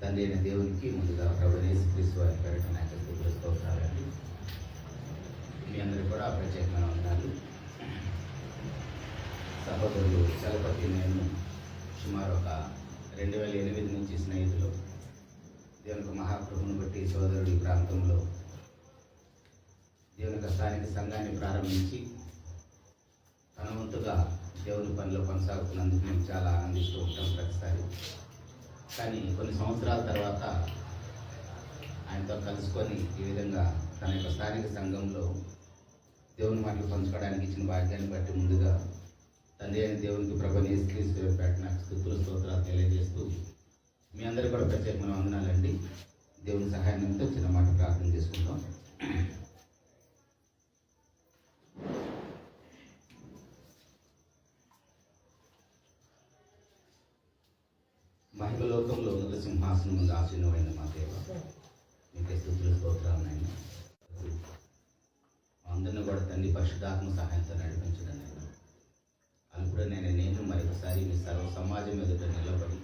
తండ్రి అయిన దేవునికి ముందుగా ప్రభువైన యేసుక్రీస్తు వారి పేరిట నా యొక్క స్తుతులు స్తోత్రాలండి. మీ అందరూ కూడా ప్రత్యేకమైన వందనాలు. సహోదరులు చలపతి నేను సుమారు ఒక 2008 నుంచి స్నేహితులు. దేవునికి మహాప్రభుని బట్టి సోదరుడు ఈ ప్రాంతంలో దేవుని స్థానిక సంఘాన్ని ప్రారంభించి తన వంతుగా దేవుని పనిలో కొనసాగుతున్నందుకు మేము చాలా ఆనందిస్తూ ఉంటాం ప్రతిసారి. కానీ కొన్ని సంవత్సరాల తర్వాత ఆయనతో కలుసుకొని ఈ విధంగా తన యొక్క స్థానిక సంఘంలో దేవుని మాటలు పంచుకోవడానికి ఇచ్చిన భాగ్యాన్ని బట్టి ముందుగా తండ్రి అయిన దేవునికి ప్రభువైన యేసుక్రీస్తు పేరిట నాకు స్తుతులు స్తోత్రాలు తెలియజేస్తూ మీ అందరికీ కూడా ప్రత్యేకమైన వందనాలండి. దేవుని సహాయంతో చిన్న మాట ప్రార్థన చేసుకుంటాం. మహిమలోకంలో ఉన్నత సింహాసనం ముందు ఆసీనమైన మా దేవ, మీకే స్తుతులు స్తోత్రాలైనా అందరినీ కూడా తండ్రి పరిశుద్ధాత్మ సహాయంతో నడిపించడం నేను అల్పుడనైనా నేను మరొకసారి మీ సర్వ సమాజం ఎదుట నిలబడి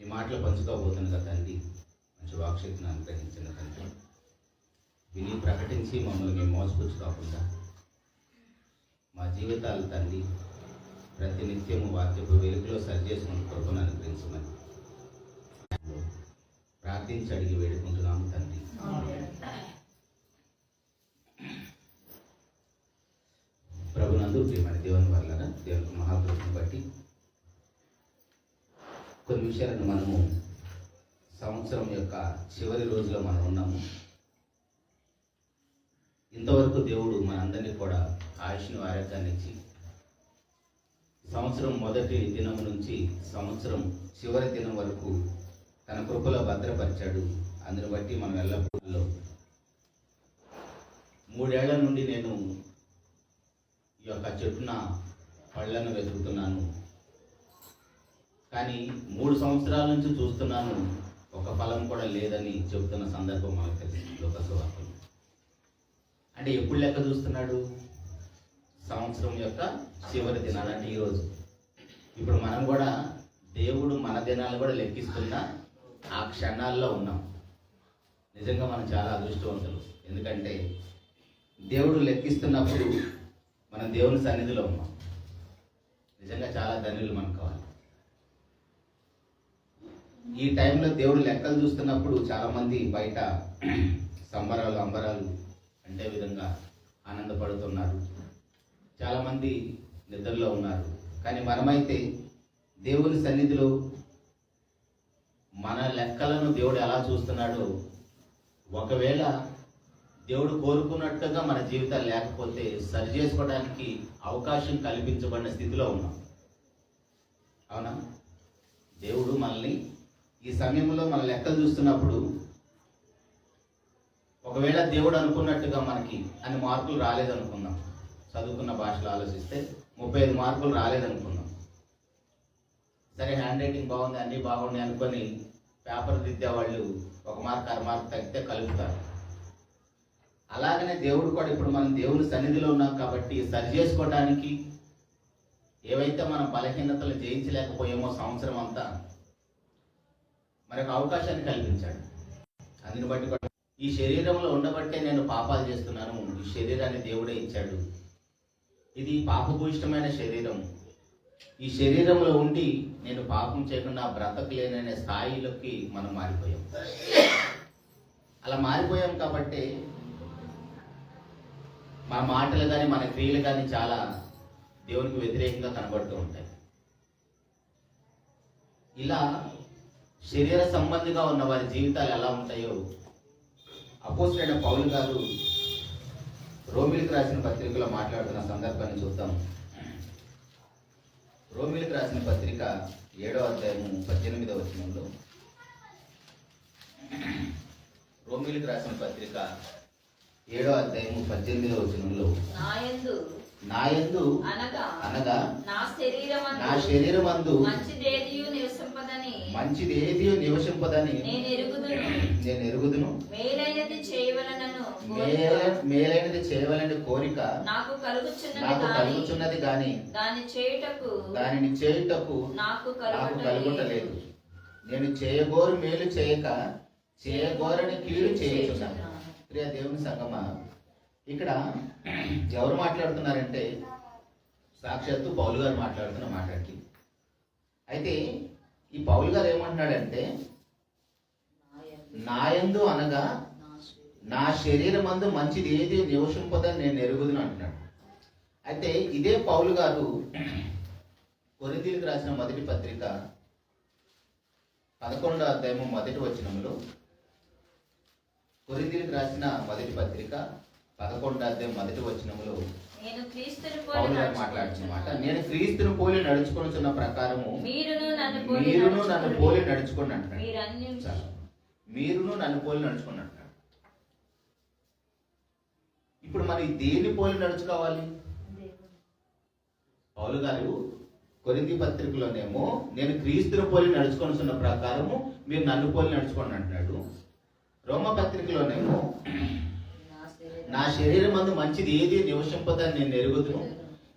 మీ మాటలు పంచుకోబోతున్న తండ్రి, మంచి వాక్శక్తిని అనుగ్రహించిన తండ్రి, విని ప్రకటించి మమ్మల్ని మేము మోసపుచ్చుకోకుండా మా జీవితాలు తండ్రి ప్రతి నిత్యము వాక్యపు వెలుగులో సరిచేసుకున్న కృపను అనుగ్రహించమని ప్రార్థించి అడిగి వేడుకుంటున్నాము తండ్రి. ప్రభునందు ప్రియమైన దేవుని వల్ల దేవునికి మహాప్రభుని బట్టి కొన్ని విషయాలను మనము సంవత్సరం యొక్క చివరి రోజులో మనం ఉన్నాము. ఇంతవరకు దేవుడు మనందరినీ కూడా ఆయుష్ను ఆరోగ్యాన్ని ఇచ్చి సంవత్సరం మొదటి దినం నుంచి సంవత్సరం చివరి దినం వరకు తన కృపలో భద్రపరిచాడు. అందుని బట్టి మనం ఎల్లప్పుడూ 3 ఏళ్ల నుండి నేను ఈ యొక్క చెట్టున పళ్ళను వెతుకుతున్నాను, కానీ 3 సంవత్సరాల నుంచి చూస్తున్నాను, ఒక ఫలం కూడా లేదని చెబుతున్న సందర్భం మనకు తెలుసు. లోకసువార్తలు అంటే ఎప్పుడు లెక్క చూస్తున్నాడు? సంవత్సరం యొక్క చివరి దినాలు, అంటే ఈరోజు. ఇప్పుడు మనం కూడా దేవుడు మన దినాలు కూడా లెక్కిస్తున్న ఆ క్షణాల్లో ఉన్నాం. నిజంగా మనం చాలా అదృష్టవంతులు. ఎందుకంటే దేవుడు లెక్కిస్తున్నప్పుడు మనం దేవుని సన్నిధిలో ఉన్నాం. నిజంగా చాలా ధన్యులు మనం కావాలి. ఈ టైంలో దేవుడు లెక్కలు చూస్తున్నప్పుడు చాలామంది బయట సంబరాలు అంబరాలు అంటే విధంగా ఆనందపడుతున్నారు. చాలామంది నిద్రలో ఉన్నారు. కానీ మనమైతే దేవుని సన్నిధిలో మన లెక్కలను దేవుడు ఎలా చూస్తున్నాడో, ఒకవేళ దేవుడు కోరుకున్నట్టుగా మన జీవితాలు లేకపోతే సరి చేసుకోవడానికి అవకాశం కల్పించబడిన స్థితిలో ఉన్నాం. అవునా? దేవుడు మనల్ని ఈ సమయంలో మన లెక్కలు చూస్తున్నప్పుడు ఒకవేళ దేవుడు అనుకున్నట్టుగా మనకి అన్ని మార్కులు రాలేదనుకుందాం. చదువుకున్న భాషలో ఆలోచిస్తే 35 మార్కులు రాలేదనుకున్నాం. సరే, హ్యాండ్ రైటింగ్ బాగుంది, అన్నీ బాగున్నాయి అనుకొని పేపర్ దిద్దే వాళ్ళు 1 మార్క్ 6 మార్క్ తగ్గితే కలుపుతారు. అలాగనే దేవుడు కూడా ఇప్పుడు మనం దేవుని సన్నిధిలో ఉన్నాం కాబట్టి సరి చేసుకోవడానికి ఏవైతే మనం బలహీనతలు జయించలేకపోయామో సంవత్సరం అంతా మనకు అవకాశాన్ని కల్పించాడు. అందుని బట్టి కూడా ఈ శరీరంలో ఉండబట్టే నేను పాపాలు చేస్తున్నాను. ఈ శరీరాన్ని దేవుడే ఇచ్చాడు. ఇది పాపభూయిష్టమైన శరీరం. ఈ శరీరంలో ఉండి నేను పాపం చేయకుండా బ్రతకలేననే స్థాయిలోకి మనం మారిపోయాం. అలా మారిపోయాం కాబట్టి మన మాటలు కానీ మన క్రియలు కానీ చాలా దేవునికి వ్యతిరేకంగా కనబడుతూ ఉంటాయి. ఇలా శరీర సంబంధిగా ఉన్న వారి జీవితాలు ఎలా ఉంటాయో అపోస్తలుడైన పౌలు గారు రోమీలకు రాసిన పత్రికలో మాట్లాడుతున్న సందర్భాన్ని చూద్దాం. రోమీలకు రాసిన పత్రిక 7వ అధ్యాయము 18వ వచనంలో, రోమీలకు రాసిన పత్రిక 7వ అధ్యాయము 18వ వచనంలో, నాయందు అనగా నా శరీరమందు మంచిదేదియు నివసింపదని నేను ఎరుగుదును, మేలైనది చేయవలనని కోరిక నాకు కలుగుచున్నది గాని దానిని చేయుటకు నాకు కలుగుటలేదు. నేను చేయగోరు మేలు చేయక చేయగోరని కీడు చేయుచున్నాను. ప్రియ దేవుని సంగమా, ఇక్కడ ఎవరు మాట్లాడుతున్నారంటే సాక్షాత్తు పౌలు గారు మాట్లాడుతున్న మాట్లాడి. అయితే ఈ పౌలు గారు ఏమంటున్నాడంటే, నాయందు అనగా నా శరీరమందు మంచిది ఏది నివసింపదని నేను ఎరుగుదును అంటున్నాడు. అయితే ఇదే పౌలు గారు కొరింథీయులకు రాసిన మొదటి పత్రిక 11వ అధ్యాయము 1వ వచనంలో, కొరింథీయులకు రాసిన మొదటి పత్రిక 11వ అధ్యాయం 1వ వచనంలో పౌలు గారు మాట్లాడుతున్నమాట, నేను క్రీస్తును పోలి నడుచుకొనుచున్న ప్రకారము మీరును నన్ను పోలి నడుచుకోండి అంటున్నాడు. మీరును నన్ను పోలి నడుచుకోండి అంటున్నాడు. ఇప్పుడు మరి దేన్ని పోలి నడుచుకోవాలి? పౌలు గారు కొరింథీ పత్రికలోనేమో నేను క్రీస్తును పోలి నడుచుకొనుచున్న ప్రకారము మీరు నన్ను పోలి నడుచుకోండి అంటున్నాడు. రోమ పత్రికలోనేమో నా శరీరం మందు మంచిది ఏది నివసింపదని నేను ఎరుగుదును,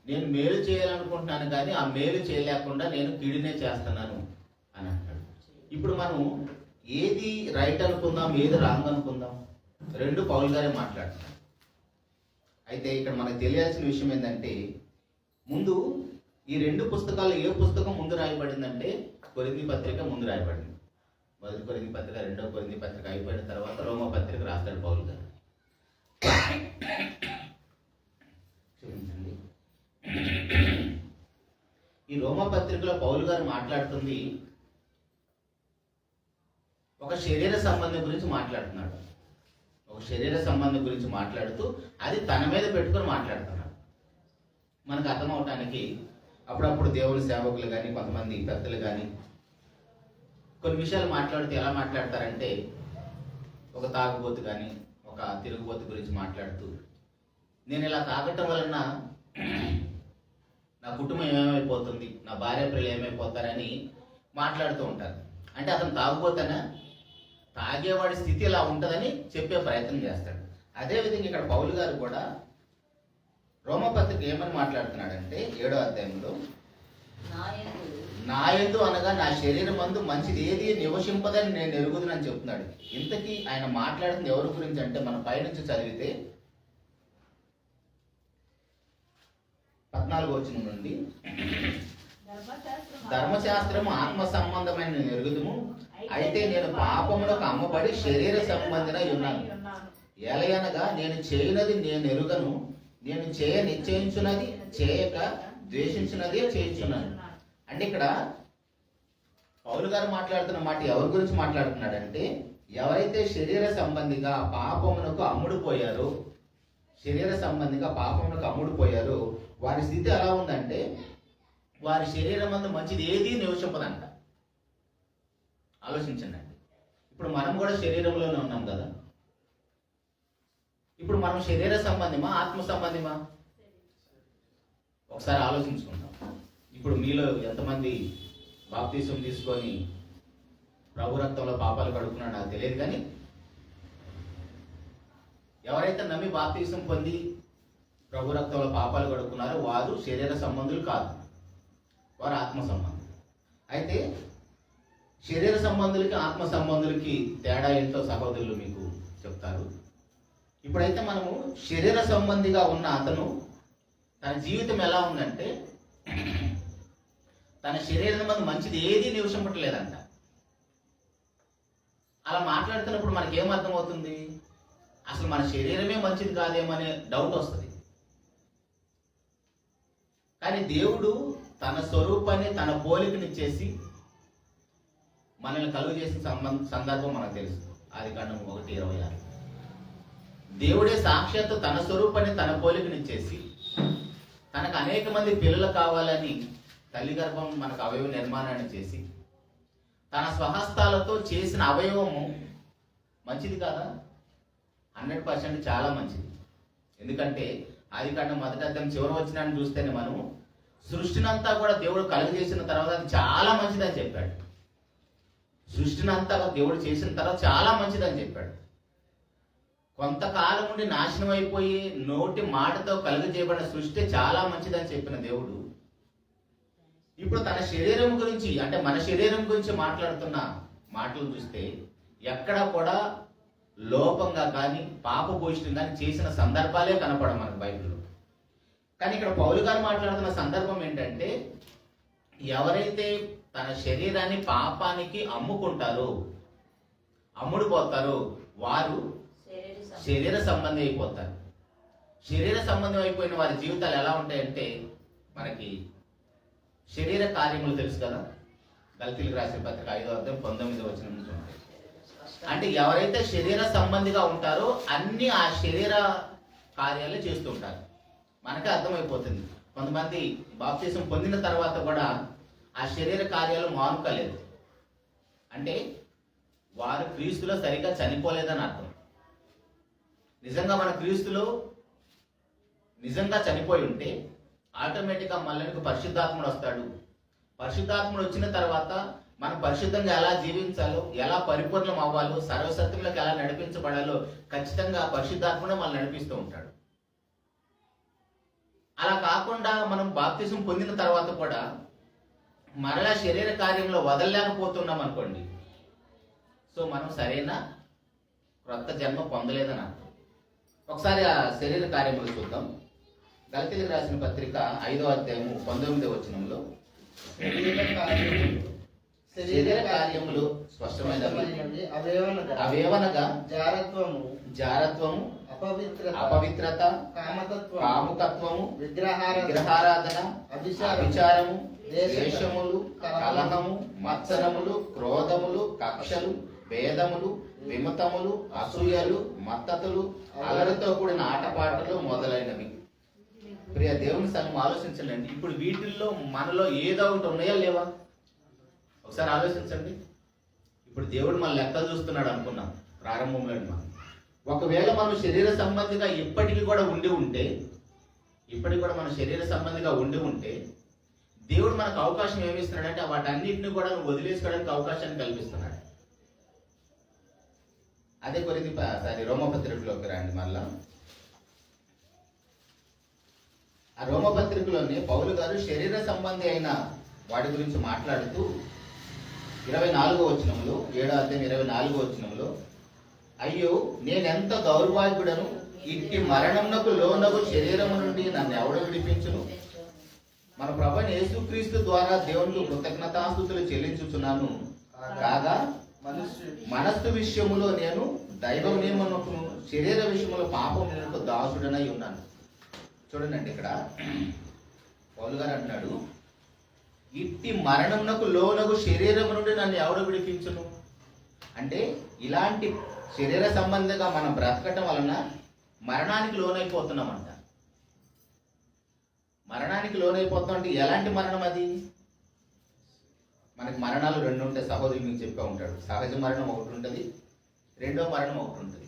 నేను మేలు చేయాలనుకుంటున్నాను కానీ ఆ మేలు చేయలేకుండా నేను కీడునే చేస్తున్నాను అని అంటాడు. ఇప్పుడు మనం ఏది రైట్ అనుకుందాం, ఏది రాంగ్ అనుకుందాం? రెండు పౌలు గారే మాట్లాడుతున్నారు. అయితే ఇక్కడ మనకు తెలియాల్సిన విషయం ఏంటంటే, ముందు ఈ రెండు పుస్తకాలు ఏ పుస్తకం ముందు రాయబడిందంటే కొరింథీ పత్రిక ముందు రాయబడింది. మొదటి కొరింథీ పత్రిక, రెండవ కొరింథీ పత్రిక అయిపోయిన తర్వాత రోమ పత్రిక రాస్తాడు పౌలు గారు. క్షమించండి. ఈ రోమ పత్రికలో పౌలు గారు మాట్లాడుతుంది ఒక శరీర సంబంధం గురించి మాట్లాడుతున్నాడు. ఒక శరీర సంబంధం గురించి మాట్లాడుతూ అది తన మీద పెట్టుకొని మాట్లాడుతున్నాడు. మనకు అర్థం అవటానికి అప్పుడప్పుడు దేవుని సేవకులు కానీ కొంతమంది పెద్దలు కానీ కొన్ని విషయాలు మాట్లాడితే ఎలా మాట్లాడతారంటే, ఒక తాగుబోతు కానీ ఒక తిరుగుబోతు గురించి మాట్లాడుతూ, నేను ఇలా తాగటం వలన నా కుటుంబం ఏమైపోతుంది, నా భార్య పిల్లలు ఏమైపోతారని మాట్లాడుతూ ఉంటారు. అంటే అతను తాగుబోతేనా, తాగేవాడి స్థితి ఇలా ఉంటుందని చెప్పే ప్రయత్నం చేస్తాడు. అదేవిధంగా ఇక్కడ పౌలు గారు కూడా రోమపత్రిక ఏమని మాట్లాడుతున్నాడంటే 7వ అధ్యాయంలో, నాయందు అనగా నా శరీరం మందు మంచిది ఏది నివసింపదని నేను ఎరుగుదునని చెప్తున్నాడు. ఇంతకీ ఆయన మాట్లాడుతుంది ఎవరి గురించి అంటే, మన పైనుంచి చదివితే 14వ వచనం నుండి, ధర్మశాస్త్రము ఆత్మ సంబంధమైన నేను ఎరుగుదుము, అయితే నేను పాపములకు అమ్మబడి శరీర సంబంధినై ఉన్నాను. ఎలయనగా నేను చేయనది నేను ఎరుగను, నేను చేయ నిశ్చయించున్నది చేయక ద్వేషించినదే చేయించున్నాను. అంటే ఇక్కడ పౌలు గారు మాట్లాడుతున్న మాట ఎవరి గురించి మాట్లాడుతున్నాడంటే, ఎవరైతే శరీర సంబంధిగా పాపమునకు అమ్ముడుపోయారో, శరీర సంబంధిగా పాపమునకు అమ్ముడుపోయారో వారి స్థితి ఎలా ఉందంటే, వారి శరీరం అందు మంచిది ఏది నివసింపదంట. ఆలోచించండి. ఇప్పుడు మనం కూడా శరీరంలోనే ఉన్నాం కదా. ఇప్పుడు మనం శరీర సంబంధమా ఆత్మ సంబంధమా? ఒకసారి ఆలోచించుకుందాం. ఇప్పుడు మీలో ఎంతమంది బాప్తీసం తీసుకొని ప్రభు రక్తంలో పాపాలు కడుక్కున్నాడు నాకు తెలియదు, కానీ ఎవరైతే నమ్మి బాప్తీసం పొంది ప్రభు రక్తంలో పాపాలు కడుక్కున్నారో వారు శరీర సంబంధులు కాదు, వారు ఆత్మ సంబంధులు. అయితే శరీర సంబంధులకి ఆత్మ సంబంధులకి తేడా ఏంటో సహోదరులు మీకు చెప్తారు. ఇప్పుడైతే మనము శరీర సంబంధిగా ఉన్న అతను తన జీవితం ఎలా ఉందంటే, తన శరీరం మందు మంచిది ఏది నివసింపట్లేదంట. అలా మాట్లాడుతున్నప్పుడు మనకేం అర్థమవుతుంది? అసలు మన శరీరమే మంచిది కాదేమో అనే డౌట్ వస్తుంది. కానీ దేవుడు తన స్వరూపాన్ని తన పోలికనిచ్చేసి మనల్ని కలుగు చేసిన సందర్భం మనకు తెలుసు. ఆదికాండం 1:26. దేవుడే సాక్షాత్తు తన స్వరూపాన్ని తన పోలికనిచ్చేసి తనకు అనేక మంది పిల్లలు కావాలని తల్లి గర్భం మనకు అవయవ నిర్మాణాన్ని చేసి తన స్వహస్తాలతో చేసిన అవయవము మంచిది కాదా? 100% చాలా మంచిది. ఎందుకంటే ఆదికాండం 1వ అధ్యాయం చివరి వచనాన్ని చూస్తేనే మనము సృష్టినంతా కూడా దేవుడు కలుగు చేసిన తర్వాత అది చాలా మంచిదని చెప్పాడు. సృష్టినంతా దేవుడు చేసిన తర్వాత చాలా మంచిదని చెప్పాడు. కొంతకాలం నుండి నాశనం అయిపోయి నోటి మాటతో కలుగు చేయబడిన సృష్టి చాలా మంచిదని చెప్పిన దేవుడు ఇప్పుడు తన శరీరం గురించి అంటే మన శరీరం గురించి మాట్లాడుతున్న మాటలు చూస్తే ఎక్కడ కూడా లోపంగా కానీ పాపభూయిష్టం కానీ చేసిన సందర్భాలే కనపడ మనకు బైబిల్లో. కానీ ఇక్కడ పౌలు గారు మాట్లాడుతున్న సందర్భం ఏంటంటే ఎవరైతే తన శరీరాన్ని పాపానికి అమ్ముకుంటారో అమ్ముడుపోతారో వారు శరీర సంబంధి అయిపోతారు. శరీర సంబంధం అయిపోయిన వారి జీవితాలు ఎలా ఉంటాయంటే మనకి శరీర కార్యములు తెలుసు కదా, గల్తీలకు రాసిన పత్రిక 5వ అధ్యాయం 19వ వచనం నుంచి ఉంటాయి. అంటే ఎవరైతే శరీర సంబంధిగా ఉంటారో అన్ని ఆ శరీర కార్యాలే చేస్తుంటారు. మనకే అర్థమైపోతుంది. కొంతమంది బాప్తిసం పొందిన తర్వాత కూడా ఆ శరీర కార్యాలు మానుకోలేదు అంటే వారు క్రీస్తులో సరిగ్గా చనిపోలేదని అర్థం. నిజంగా మన క్రీస్తులో నిజంగా చనిపోయి ఉంటే ఆటోమేటిక్గా మళ్ళీ పరిశుద్ధాత్ముడు వస్తాడు. పరిశుద్ధాత్ముడు వచ్చిన తర్వాత మనం పరిశుద్ధంగా ఎలా జీవించాలో, ఎలా పరిపూర్ణం అవ్వాలో, సర్వసత్యంలోకి ఎలా నడిపించబడాలో ఖచ్చితంగా పరిశుద్ధాత్ముడే మనల్ని నడిపిస్తూ ఉంటాడు. అలా కాకుండా మనం బాప్తిసం పొందిన తర్వాత కూడా మరలా శరీర కార్యంలో వదలలేకపోతున్నాం అనుకోండి, సో మనం సరైన క్రొత్త జన్మ పొందలేదని అర్థం. ఒకసారి ఆ శరీర కార్యములు చూద్దాం. గల్తీలకు రాసిన పత్రిక 5వ అధ్యాయము 19వ వచనంలో శరీర కార్యములు స్పష్టమైనవి అవేవనగా జారత్వము, అపవిత్రత, కాముకత్వము, విగ్రహారాధన, అభిచారము, ద్వేషములు, కలహము, మత్సరములు, క్రోధములు, కక్షలు, భేదములు, విమతములు, అసూయలు, మత్తతులు, అలరితో కూడిన ఆటపాటలు మొదలైనవి. ప్రియ దేవుని సంఘం ఆలోచించండి. ఇప్పుడు వీటిల్లో మనలో ఏదో ఒకటి ఉన్నాయా లేవా? ఒకసారి ఆలోచించండి. ఇప్పుడు దేవుడు మన లెక్కలు చూస్తున్నాడు అనుకున్నాం ప్రారంభంలో. మనం ఒకవేళ మనం శరీర సంబంధిగా ఇప్పటికీ కూడా మన శరీర సంబంధిగా ఉండి దేవుడు మనకు అవకాశం ఏమిస్తున్నాడంటే వాటన్నిటిని కూడా వదిలేసుకోవడానికి అవకాశాన్ని కల్పిస్తున్నాడు. అదే రోమపత్రికలోకి రండి. మళ్ళా ఆ రోమపత్రికలోనే పౌలు గారు శరీర సంబంధి అయిన వాటి గురించి మాట్లాడుతూ 24వ వచనంలో 7వ అధ్యాయం 24వ వచనంలో అయ్యో నేనెంత దౌర్భాగ్యుడను, ఇట్టి మరణమునకు లోనగు శరీరము నుండి నన్ను ఎవడు విడిపించును? మన ప్రభువైన యేసుక్రీస్తు ద్వారా దేవునికి కృతజ్ఞతాస్తుతులు చెల్లించుచున్నాను. కాగా మనస్సు విషయములో నేను దైవ నియమమునకును శరీర విషయములో పాపమునకు దాసుడనై ఉన్నాను. చూడండి, ఇక్కడ పౌలు గారు అంటున్నాడు, ఇట్టి మరణమునకు లోనగు శరీరం నుండి నన్ను ఎవడు విడిపించును? అంటే ఇలాంటి శరీర సంబంధంగా మనం బ్రతకటం వలన మరణానికి లోనైపోతున్నామంట. మరణానికి లోనైపోతాం అంటే ఎలాంటి మరణం అది? మనకి మరణాలు 2 ఉంటాయి. సహోదరులు మీకు చెప్పే ఉంటాడు. సహజ మరణం ఒకటి ఉంటుంది, రెండో మరణం ఒకటి ఉంటుంది.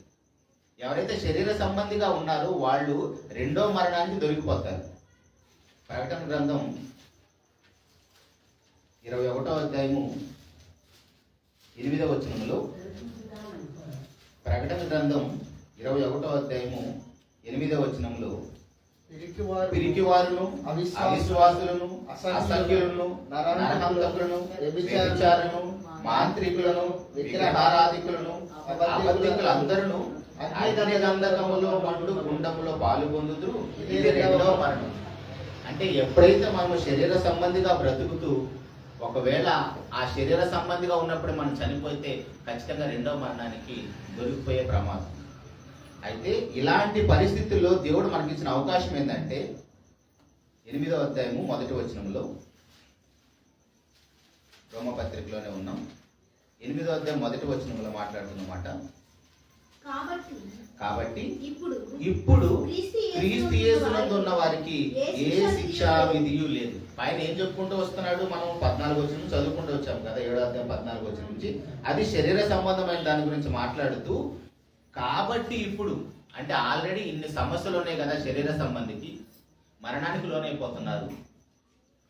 ఎవరైతే శరీర సంబంధిగా ఉన్నారో వాళ్ళు రెండో మరణానికి దొరికిపోతారు. ప్రకటన గ్రంథం 21వ అధ్యాయము 8వ వచనంలో, ప్రకటన గ్రంథం 21వ అధ్యాయము 8వ వచనంలో పిరికివారును, అవిశ్వాసులను, అసంఖ్యులను, నరహంతకులను, వ్యభిచారులను, మాంత్రికులను, విగ్రహారాధికులను, అబద్ధికులందరూ అగ్ని గంధకములో మండు గుండములో పాల్గొందుదురు. ఇది రెండవ మరణం. అంటే ఎప్పుడైతే మనం శరీర సంబంధిగా బ్రతుకుతూ ఒకవేళ ఆ శరీర సంబంధిగా ఉన్నప్పుడు మనం చనిపోతే ఖచ్చితంగా రెండవ మరణానికి దొరికిపోయే ప్రమాదం. అయితే ఇలాంటి పరిస్థితుల్లో దేవుడు మనకిచ్చిన అవకాశం ఏంటంటే 8వ అధ్యాయము 1వ వచనంలో, రోమపత్రికలోనే ఉన్నాం, 8వ అధ్యాయం 1వ వచనంలో మాట్లాడుతున్నమాట. కాబట్టి ఇప్పుడు క్రీస్తు యేసునందు ఉన్న వారికి ఏ శిక్షా విధియు లేదు. పైన ఏం చెప్పుకుంటూ వస్తున్నాడు? మనం 14వ వచనం చదువుకుంటూ వచ్చాం కదా, 7వ అధ్యాయం 14వ వచనం నుంచి. అది శరీర సంబంధమైన దాని గురించి మాట్లాడుతూ, కాబట్టి ఇప్పుడు అంటే ఆల్రెడీ ఇన్ని సమస్యలు ఉన్నాయి కదా శరీర సంబంధికి, మరణానికి లోనైపోతున్నారు.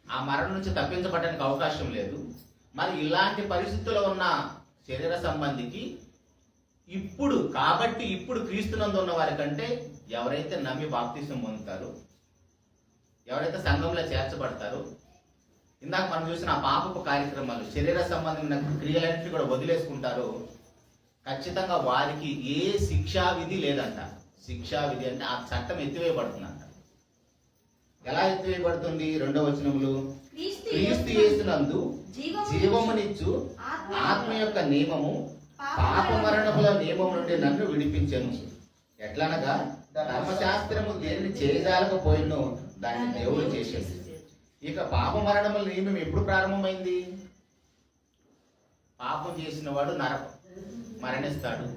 ఆ మరణం నుంచి తప్పించబడడానికి అవకాశం లేదు. మరి ఇలాంటి పరిస్థితుల్లో ఉన్న శరీర సంబంధికి ఇప్పుడు క్రీస్తునందు ఉన్న వారి కంటే ఎవరైతే నమ్మి బాప్తిసం పొందుతారో, ఎవరైతే సంఘంలో చేర్చబడతారో, ఇందాక మనం చూసిన ఆ పాపపు కార్యక్రమాలు, శరీర సంబంధమైన క్రియలన్నింటినీ కూడా వదిలేసుకుంటారో ఖచ్చితంగా వారికి ఏ శిక్షా విధి లేదంట. శిక్షా విధి అంటే ఆ చట్టం ఎత్తివేయబడుతుందంట. ఎలా ఎత్తివేయబడుతుంది? 2వ వచనంలో, క్రీస్తు యేసునందు జీవమునిచ్చు ఆత్మ యొక్క నియమము పాప మరణముల నియమం నుండి నన్ను విడిపించెను. ఎట్లనగా ధర్మశాస్త్రము దేనిని చేయజాలకపోయినో దాన్ని దేవుడు చేసేది. ఇక పాప మరణముల నియమం ఎప్పుడు ప్రారంభమైంది? పాపం చేసిన వాడు మరణిస్తాడు.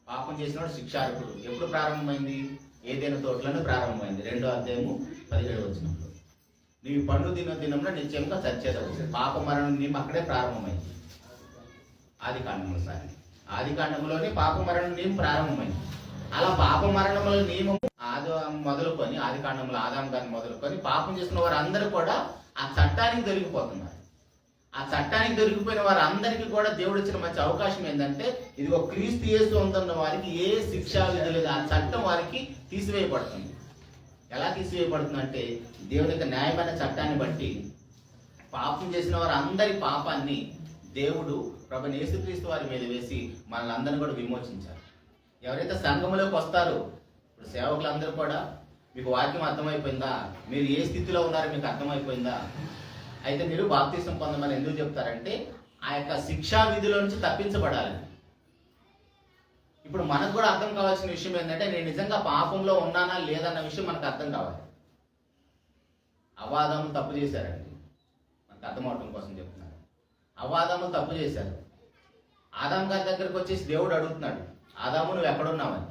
పాపం చేసినవాడు శిక్షార్హుడు. ఎప్పుడు ప్రారంభమైంది? ఏదైనా తోటలోనే ప్రారంభమైంది. 2వ అధ్యాయము 17వ వచనంలో, నీవు పండు దినంలో నిశ్చయంగా చచ్చేదవు. పాప మరణం నియమం అక్కడే ప్రారంభమైంది. ఆది కాండములో ఆది కాండంలోనే పాప మరణం నియమం ప్రారంభమైంది. అలా పాప మరణముల నియమం మొదలుకొని, ఆది కాండంలో ఆదాం గారిని మొదలుకొని పాపం చేసిన వారు అందరూ కూడా ఆ చట్టానికి దొరికిపోతున్నారు. ఆ చట్టానికి దొరికిపోయిన వారందరికీ కూడా దేవుడు ఇచ్చిన మంచి అవకాశం ఏంటంటే, ఇదిగో క్రీస్తు యేసు ఉంటున్న వారికి ఏ శిక్షా విధి లేదు. ఆ చట్టం వారికి తీసివేయబడుతుంది. ఎలా తీసివేయబడుతుంది అంటే, దేవుని యొక్క న్యాయమైన చట్టాన్ని బట్టి పాపం చేసిన వారు అందరి పాపాన్ని దేవుడు ప్రభువైన యేసుక్రీస్తు వారి మీద వేసి మనల్ని అందరినీ కూడా విమోచించారు. ఎవరైతే సంఘంలోకి వస్తారో, ఇప్పుడు సేవకులందరూ కూడా, మీకు వాక్యం అర్థమైపోయిందా? మీరు ఏ స్థితిలో ఉన్నారో మీకు అర్థమైపోయిందా? అయితే మీరు బాప్తిసం పొందమని ఎందుకు చెప్తారంటే, ఆ యొక్క శిక్షా విధిలో నుంచి తప్పించబడాలని. ఇప్పుడు మనకు కూడా అర్థం కావాల్సిన విషయం ఏంటంటే, నేను నిజంగా పాపంలో ఉన్నానా లేదన్న విషయం మనకు అర్థం కావాలి. అవాదము తప్పు చేశారండి, మనకు అర్థం అవడం కోసం చెప్తున్నారు. అవాదము తప్పు చేశారు. ఆదాం గారి దగ్గరకు వచ్చేసి దేవుడు అడుగుతున్నాడు, ఆదాము నువ్వు ఎక్కడున్నావని.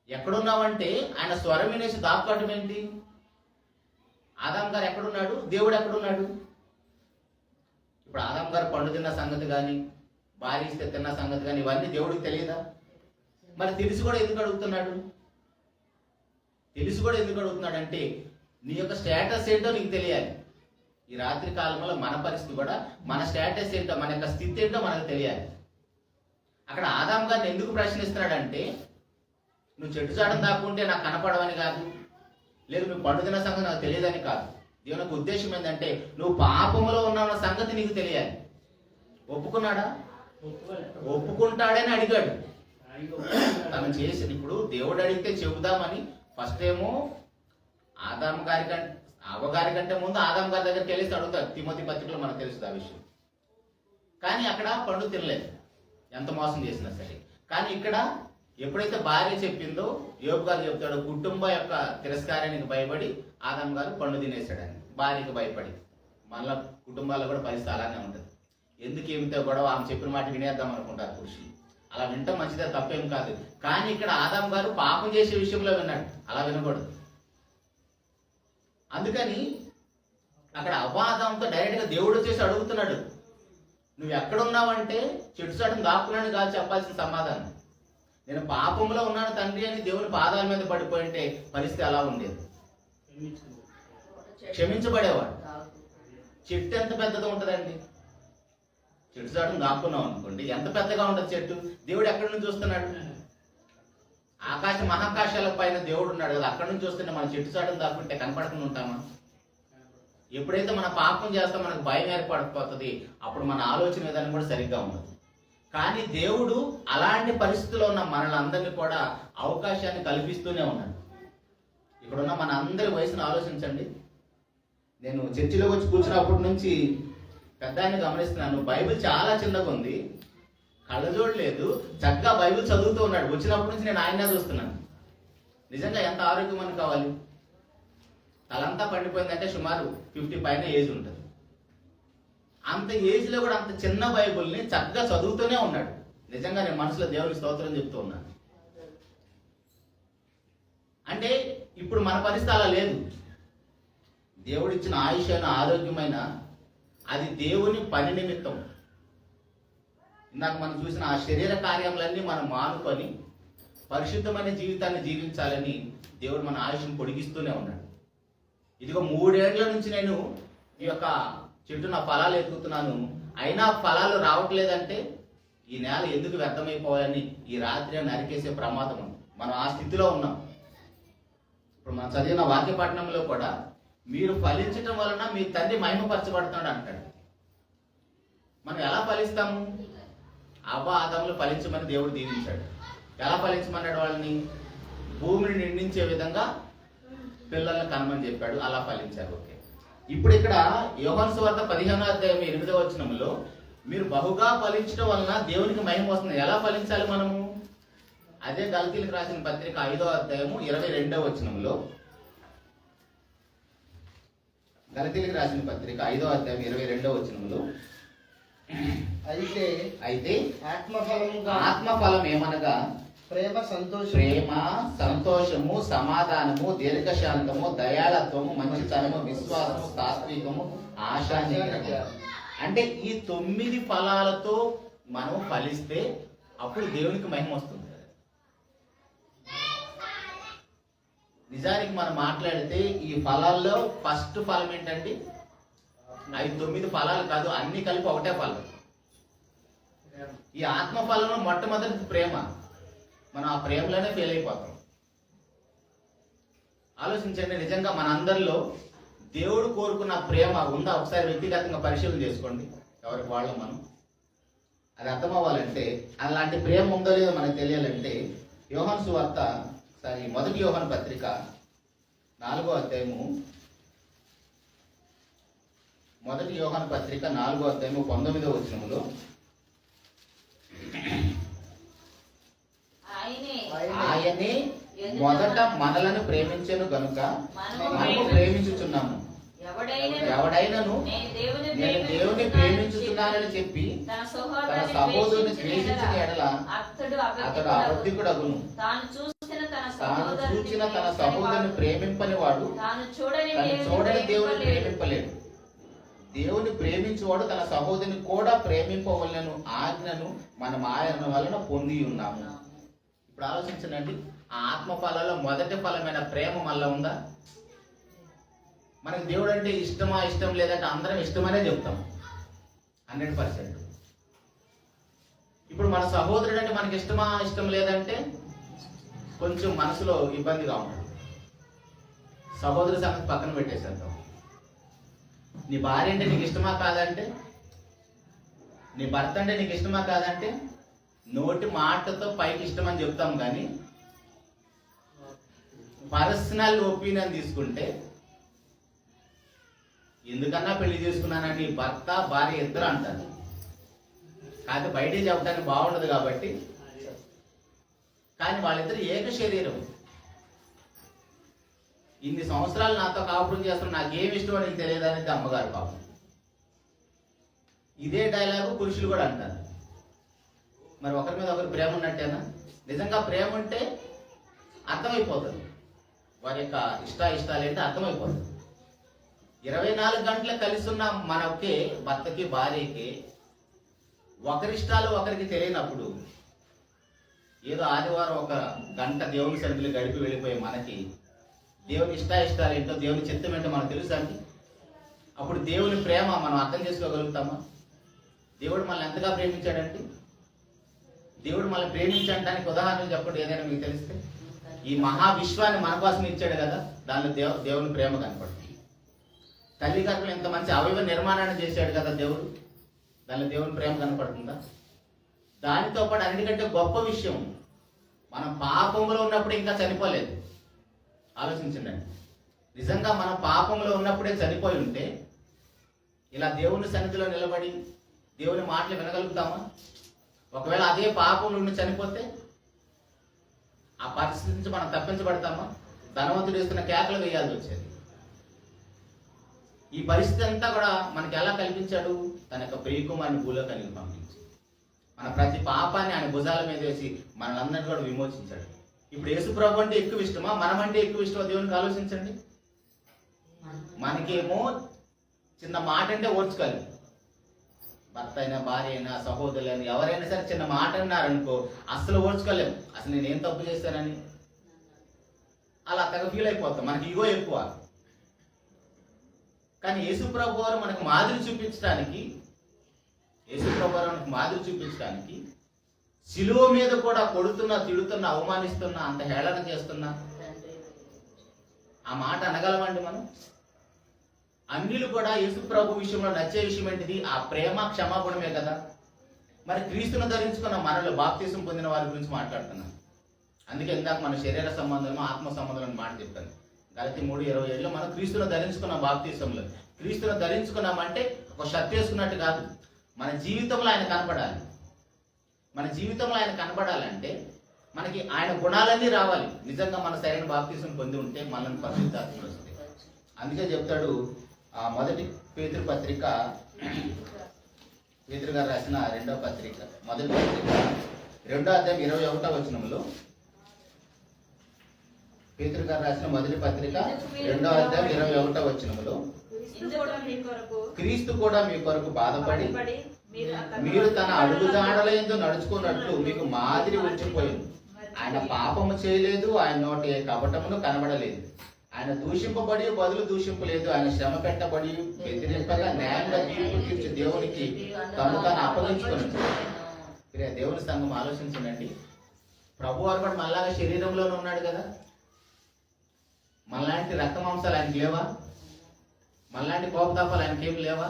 ఎక్కడున్నావంటే ఆయన స్వరం వినేసి దాక్కోవటం ఏంటి? ఆదాం గారు ఎక్కడున్నాడు? దేవుడు ఎక్కడున్నాడు? ఇప్పుడు ఆదాం గారు పండు తిన్న సంగతి కానీ, భార్య ఇస్తే తిన్న సంగతి కానీ ఇవన్నీ దేవుడికి తెలియదా? మరి తెలిసి కూడా ఎందుకు అడుగుతున్నాడు? తెలిసి కూడా ఎందుకు అడుగుతున్నాడు అంటే, నీ యొక్క స్టేటస్ ఏంటో నీకు తెలియాలి. ఈ రాత్రి కాలంలో మన పరిస్థితి కూడా, మన స్టేటస్ ఏంటో, మన యొక్క స్థితి ఏంటో మనకు తెలియాలి. అక్కడ ఆదాం గారిని ఎందుకు ప్రశ్నిస్తున్నాడంటే, నువ్వు చెట్టు చాటం దాక్కుంటే నాకు కనపడవని కాదు, లేదు నువ్వు పండు తిన్న సంగతి నాకు తెలియదని కాదు. దేవుని యొక్క ఉద్దేశం ఏంటంటే, నువ్వు పాపములో ఉన్న సంగతి నీకు తెలియాలి. ఒప్పుకున్నాడా? ఒప్పుకుంటాడని అడిగాడు. తను చేసిన, ఇప్పుడు దేవుడు అడిగితే చెబుదామని ఫస్ట్ ఏమో ఆదాం గారి కంటే, అవ్వగారి కంటే ముందు ఆదాం గారి దగ్గరికి వెళ్ళేసి అడుగుతారు. తిమోతి పత్రికలో మనకు తెలుసు ఆ విషయం. కానీ అక్కడ పండు తినలేదు, ఎంత మోసం చేసినా సరే. కానీ ఇక్కడ ఎప్పుడైతే భార్య చెప్పిందో, యోబు గారు చెప్తాడు, కుటుంబ యొక్క తిరస్కారానికి భయపడి ఆదాం గారు పండు తినేశాడని. భార్యకి భయపడి. మళ్ళా కుటుంబాల్లో కూడా పరిస్థితి అలానే ఉంటుంది. ఎందుకు ఏమితో గొడవ, ఆమె చెప్పిన మాట వినేద్దాం అనుకుంటారు పురుషులు. అలా వింటాం మంచిదే, తప్పేం కాదు. కానీ ఇక్కడ ఆదాం గారు పాపం చేసే విషయంలో విన్నాడు, అలా వినకూడదు. అందుకని అక్కడ అవాదంతో డైరెక్ట్ గా దేవుడు వచ్చేసి అడుగుతున్నాడు, నువ్వు ఎక్కడున్నావంటే చెట్టు చాటును దాక్కున్నాను కాదు చెప్పాల్సిన సమాధానం. నేను పాపంలో ఉన్నాను తండ్రి అని దేవుని పాదాల మీద పడిపోయింటే పరిస్థితి ఎలా ఉండేది? క్షమించబడేవాడు. చెట్టు ఎంత పెద్దగా ఉంటుందండి? చెట్టు చాటును దాక్కున్నాం అనుకోండి, ఎంత పెద్దగా ఉంటుంది చెట్టు. దేవుడు ఎక్కడి నుంచి చూస్తున్నాడు? ఆకాశ మహాకాశాల పైన దేవుడు ఉన్నాడు కదా, అక్కడి నుంచి చూస్తుంటే మన చెట్టు చాటును దాక్కుంటే కనపడకుండా ఉంటామా? ఎప్పుడైతే మన పాపం చేస్తాం మనకు భయం ఏర్పడిపోతుంది, అప్పుడు మన ఆలోచన విధానం కూడా సరిగ్గా ఉండదు. కానీ దేవుడు అలాంటి పరిస్థితుల్లో ఉన్న మనలందరినీ కూడా అవకాశాన్ని కల్పిస్తూనే ఉన్నాడు. ఇక్కడున్న మన అందరి వయసును ఆలోచించండి. నేను చర్చిలోకి వచ్చి కూర్చున్నప్పటి నుంచి పెద్దాన్ని గమనిస్తున్నాను, బైబిల్ చాలా చిన్నగా ఉంది, కళ్ళజోడు లేదు, చక్కగా బైబిల్ చదువుతూ ఉన్నాడు. వచ్చినప్పటి నుంచి నేను ఆయనే చూస్తున్నాను. నిజంగా ఎంత ఆరోగ్యం అని కావాలి? తలంతా పండిపోయిందంటే సుమారు 50 పైన ఏజ్ ఉంటుంది. అంత ఏజ్ లో కూడా అంత చిన్న బైబుల్ని చక్కగా చదువుతూనే ఉన్నాడు. నిజంగా నేను మనసులో దేవుని స్తోత్రం చెప్తూ ఉన్నాను. అంటే ఇప్పుడు మన పరిస్థితి అలా లేదు. దేవుడిచ్చిన ఆయుష్ అయిన ఆరోగ్యమైన అది దేవుని పని నిమిత్తం. ఇందాక మనం చూసిన ఆ శరీర కార్యములన్నీ మనం మానుకొని పరిశుద్ధమైన జీవితాన్ని జీవించాలని దేవుడు మన ఆయుష్ను పొడిగిస్తూనే ఉన్నాడు. ఇదిగో 3 ఏళ్ల నుంచి నేను ఈ యొక్క చెట్టు నా ఫలాలు ఎత్తుకుతున్నాను, అయినా ఫలాలు రావట్లేదంటే ఈ నేల ఎందుకు వ్యర్థమైపోవాలని ఈ రాత్రి నరికేసే ప్రమాదం ఉంది. మనం ఆ స్థితిలో ఉన్నాం. ఇప్పుడు మనం చదివిన వాక్య పట్టణంలో కూడా మీరు ఫలించటం వలన మీ తండ్రి మహిమపరచబడుతున్నాడు అంటాడు. మనం ఎలా ఫలిస్తాము? అవ్వ ఆదాములు ఫలించమని దేవుడు దీవించాడు. ఎలా ఫలించమన్నాడు వాళ్ళని? భూమిని నిండించే విధంగా పిల్లల్ని కనమని చెప్పాడు. అలా ఫలించారు. ఓకే. ఇప్పుడు ఇక్కడ యోహాను సువార్త 15వ అధ్యాయం 8వ వచనంలో మీరు బహుగా ఫలించడం వలన దేవునికి మహిమ వస్తుంది. ఎలా ఫలించాలి మనము? అదే గలతీలకు రాసిన పత్రిక 5వ అధ్యాయము 22వ వచనంలో, గలతీలకు రాసిన పత్రిక 5వ అధ్యాయం 22వ వచనంలో, అయితే ఆత్మఫలం ఏమనగా ప్రేమ, సంతోషము, సమాధానము, దీర్ఘశాంతము, దయాళత్వము, మంచితనము, విశ్వాసము, సాత్వికము, ఆశా నిగ్రహము. అంటే ఈ 9 ఫలాలతో మనం ఫలిస్తే అప్పుడు దేవునికి మహిమ వస్తుంది. నిజానికి మనం మాట్లాడితే ఈ ఫలాల్లో ఫస్ట్ ఫలం ఏంటండి? 9 ఫలాలు కాదు, అన్ని కలిపి ఒకటే ఫలం. ఈ ఆత్మ ఫలంలో మొట్టమొదటి ప్రేమ. మనం ఆ ప్రేమలోనే ఫెయిల్ అయిపోతాం. ఆలోచించండి, నిజంగా మన అందరిలో దేవుడు కోరుకున్న ప్రేమ ఉందా? ఒకసారి వ్యక్తిగతంగా పరిశీలన చేసుకోండి. ఎవరికి వాళ్ళం మనం. అది అర్థం అవ్వాలంటే, అలాంటి ప్రేమ ఉందో లేదో మనకు తెలియాలంటే యోహాను సువార్త, మొదటి యోహాను పత్రిక 4వ అధ్యాయము, మొదటి యోహాను పత్రిక 4వ అధ్యాయము 19వ వచనములో, ఆయనే మొదట మనలను ప్రేమించెను గనుక మనము ప్రేమించుచున్నాము. ఎవడైనను నేను దేవుని ప్రేమించుతున్నానని చెప్పి తన సహోదరుని ద్వేషించిన ఎడల అతడు అబద్ధికుడగును. తాను చూచిన తన సహోదరుని ప్రేమింపని వాడు తాను చూడని దేవుని ప్రేమింపలేడు. దేవుని ప్రేమించువాడు తన సహోదరుని కూడా ప్రేమింపవలెను ఆజ్ఞను మనం ఆయన వలన పొంది ఉన్నాము. ఇప్పుడు ఆలోచించండి, ఆ ఆత్మ ఫలాల్లో మొదటి ఫలమైన ప్రేమ మళ్ళా ఉందా? మనకి దేవుడు అంటే ఇష్టమా, ఇష్టం లేదంటే అందరం ఇష్టమనే చెప్తాం 100%. ఇప్పుడు మన సహోదరుడు అంటే మనకి ఇష్టమా, ఇష్టం లేదంటే కొంచెం మనసులో ఇబ్బందిగా ఉంటుంది. సహోదరు సంగతి పక్కన పెట్టేసేద్దాం. నీ భార్య అంటే నీకు ఇష్టమా కాదంటే, నీ భర్త అంటే నీకు ఇష్టమా కాదంటే నోటి మాటతో పైకి ఇష్టమని చెప్తాం, కానీ పర్సనల్ ఒపీనియన్ తీసుకుంటే ఎందుకన్నా పెళ్లి చేసుకున్నానని భర్త భార్య ఇద్దరు అంటారు. కాకపోతే బయటికి చెప్పడానికి బాగుండదు కాబట్టి, కానీ వాళ్ళిద్దరు ఏక శరీరం. ఇన్ని సంవత్సరాలు నాతో కాపురం చేస్తున్నా నాకేమి ఇష్టమో నీకు తెలియదనేది అమ్మగారు పాపం. ఇదే డైలాగు పురుషులు కూడా అంటారు. మరి ఒకరి మీద ఒకరు ప్రేమ ఉన్నట్టేనా? నిజంగా ప్రేమ ఉంటే అర్థమైపోతుంది, వారి యొక్క ఇష్టాలు ఏంటో అర్థమైపోతుంది. 24 గంటలు కలిసి ఉన్న మనకి, భర్తకి భార్యకి ఒకరిష్టాలు ఒకరికి తెలియనప్పుడు, ఏదో ఆదివారం 1 గంట దేవుని సన్నిధిలో గడిపి వెళ్ళిపోయే మనకి దేవుని ఇష్టాలు ఏంటో, దేవుని చిత్తం ఏంటో మనకు తెలుసా అండి? అప్పుడు దేవుని ప్రేమ మనం అర్థం చేసుకోగలుగుతామా? దేవుడు మనల్ని ఎంతగా ప్రేమించాడంటే, దేవుడు మనల్ని ప్రేమించడానికి ఉదాహరణలు చెప్పండి ఏదైనా మీకు తెలిస్తే. ఈ మహావిశ్వాన్ని మన కోసం ఇచ్చాడు కదా, దానిలో దేవుని ప్రేమ కనపడుతుంది. తల్లి గర్భంలో ఎంత మంచి అవయవ నిర్మాణాన్ని చేశాడు కదా దేవుడు, దానిలో దేవుని ప్రేమ కనపడుతుందా? దానితో పాటు అన్నిటికంటే గొప్ప విషయం, మనం పాపంలో ఉన్నప్పుడు ఇంకా చనిపోలేదు. ఆలోచించండి, నిజంగా మనం పాపంలో ఉన్నప్పుడే చనిపోయి ఉంటే ఇలా దేవుని సన్నిధిలో నిలబడి దేవుని మాటలు వినగలుగుతామా? ఒకవేళ అదే పాపం నుండి చనిపోతే ఆ పరిస్థితి నుంచి మనం తప్పించబడతామా? ధనవంతుడు ఇస్తున్న కేకలు వేయాల్సి వచ్చేది. ఈ పరిస్థితి అంతా కూడా మనకి ఎలా కల్పించాడు? తన యొక్క ప్రియకుమారుని భూలో కలిగి పంపించి మన ప్రతి పాపాన్ని ఆయన భుజాల మీద వేసి మనల్ని కూడా విమోచించాడు. ఇప్పుడు యేసుప్రభు అంటే ఎక్కువ ఇష్టమా, మనం అంటే ఎక్కువ ఇష్టమా? దేవునికి ఆలోచించండి. మనకేమో చిన్న మాట అంటే ఓర్చుకోలేదు. భర్త అయినా, భార్య అయినా, సహోదరులైనా, ఎవరైనా సరే చిన్న మాట అన్నారనుకో అసలు ఓర్చుకోలేము. అసలు నేనేం తప్పు చేశానని అలా తెగ ఫీల్ అయిపోతాం. మనకి ఇగో ఎక్కువ. కానీ యేసుప్రభు వారు మనకు మాదిరి చూపించడానికి, శిలువ మీద కూడా కొడుతున్నా, తిడుతున్నా, అవమానిస్తున్నా, అంత హేళన చేస్తున్నా ఆ మాట అనగలమండి మనం? అన్యులు కూడా యేసు ప్రభు విషయంలో నచ్చే విషయం ఏంటిది? ఆ ప్రేమ క్షమాగుణమే కదా. మరి క్రీస్తును ధరించుకున్న మనలో బాప్తిసం పొందిన వారి గురించి మాట్లాడుతున్నాం. అందుకే ఇందాక మన శరీర సంబంధం ఆత్మ సంబంధం మాట చెప్పాను. గలతీ 3:27 మనం క్రీస్తును ధరించుకున్నాం. బాప్తిసంలో క్రీస్తును ధరించుకున్నామంటే ఒక షర్ట్ వేసుకున్నట్టు కాదు, మన జీవితంలో ఆయన కనపడాలి. మన జీవితంలో ఆయన కనపడాలంటే మనకి ఆయన గుణాలన్నీ రావాలి. నిజంగా మన సరైన బాప్తిసం పొంది ఉంటే మనల్ని పరిశుద్ధాత్మ వస్తుంది. అందుకే చెప్తాడు మొదటి పేతురు పత్రిక, పేతురు గారు రాసిన రెండవ పత్రిక, మొదటి పత్రిక 2వ అధ్యాయం 21వ వచనంలో, పేతురు గారు రాసిన మొదటి పత్రిక 2వ అధ్యాయం 21వ వచనంలో, క్రీస్తు కూడా మీ కొరకు బాధపడి మీరు తన అడుగుజాడలయందు నడుచుకున్నట్లు మీకు మాదిరి వచ్చిపోయింది. ఆయన పాపము చేయలేదు, ఆయన నోట ఏ కపటమును కనబడలేదు. ఆయన దూషింపబడి బదులు దూషింపలేదు. ఆయన శ్రమ పెట్టబడి వ్యతిరేకంగా న్యాయంగా తీర్పు తీర్చి దేవునికి తను తాను అప్పగించుకున్నాడు. దేవుని సంఘం ఆలోచించండి. ప్రభు వారు కూడా మళ్ళాగా శరీరంలోనే ఉన్నాడు కదా. మనలాంటి రక్త మాంసాలు ఆయనకి లేవా? మనలాంటి కోపతాపాలు ఆయనకి ఏం లేవా?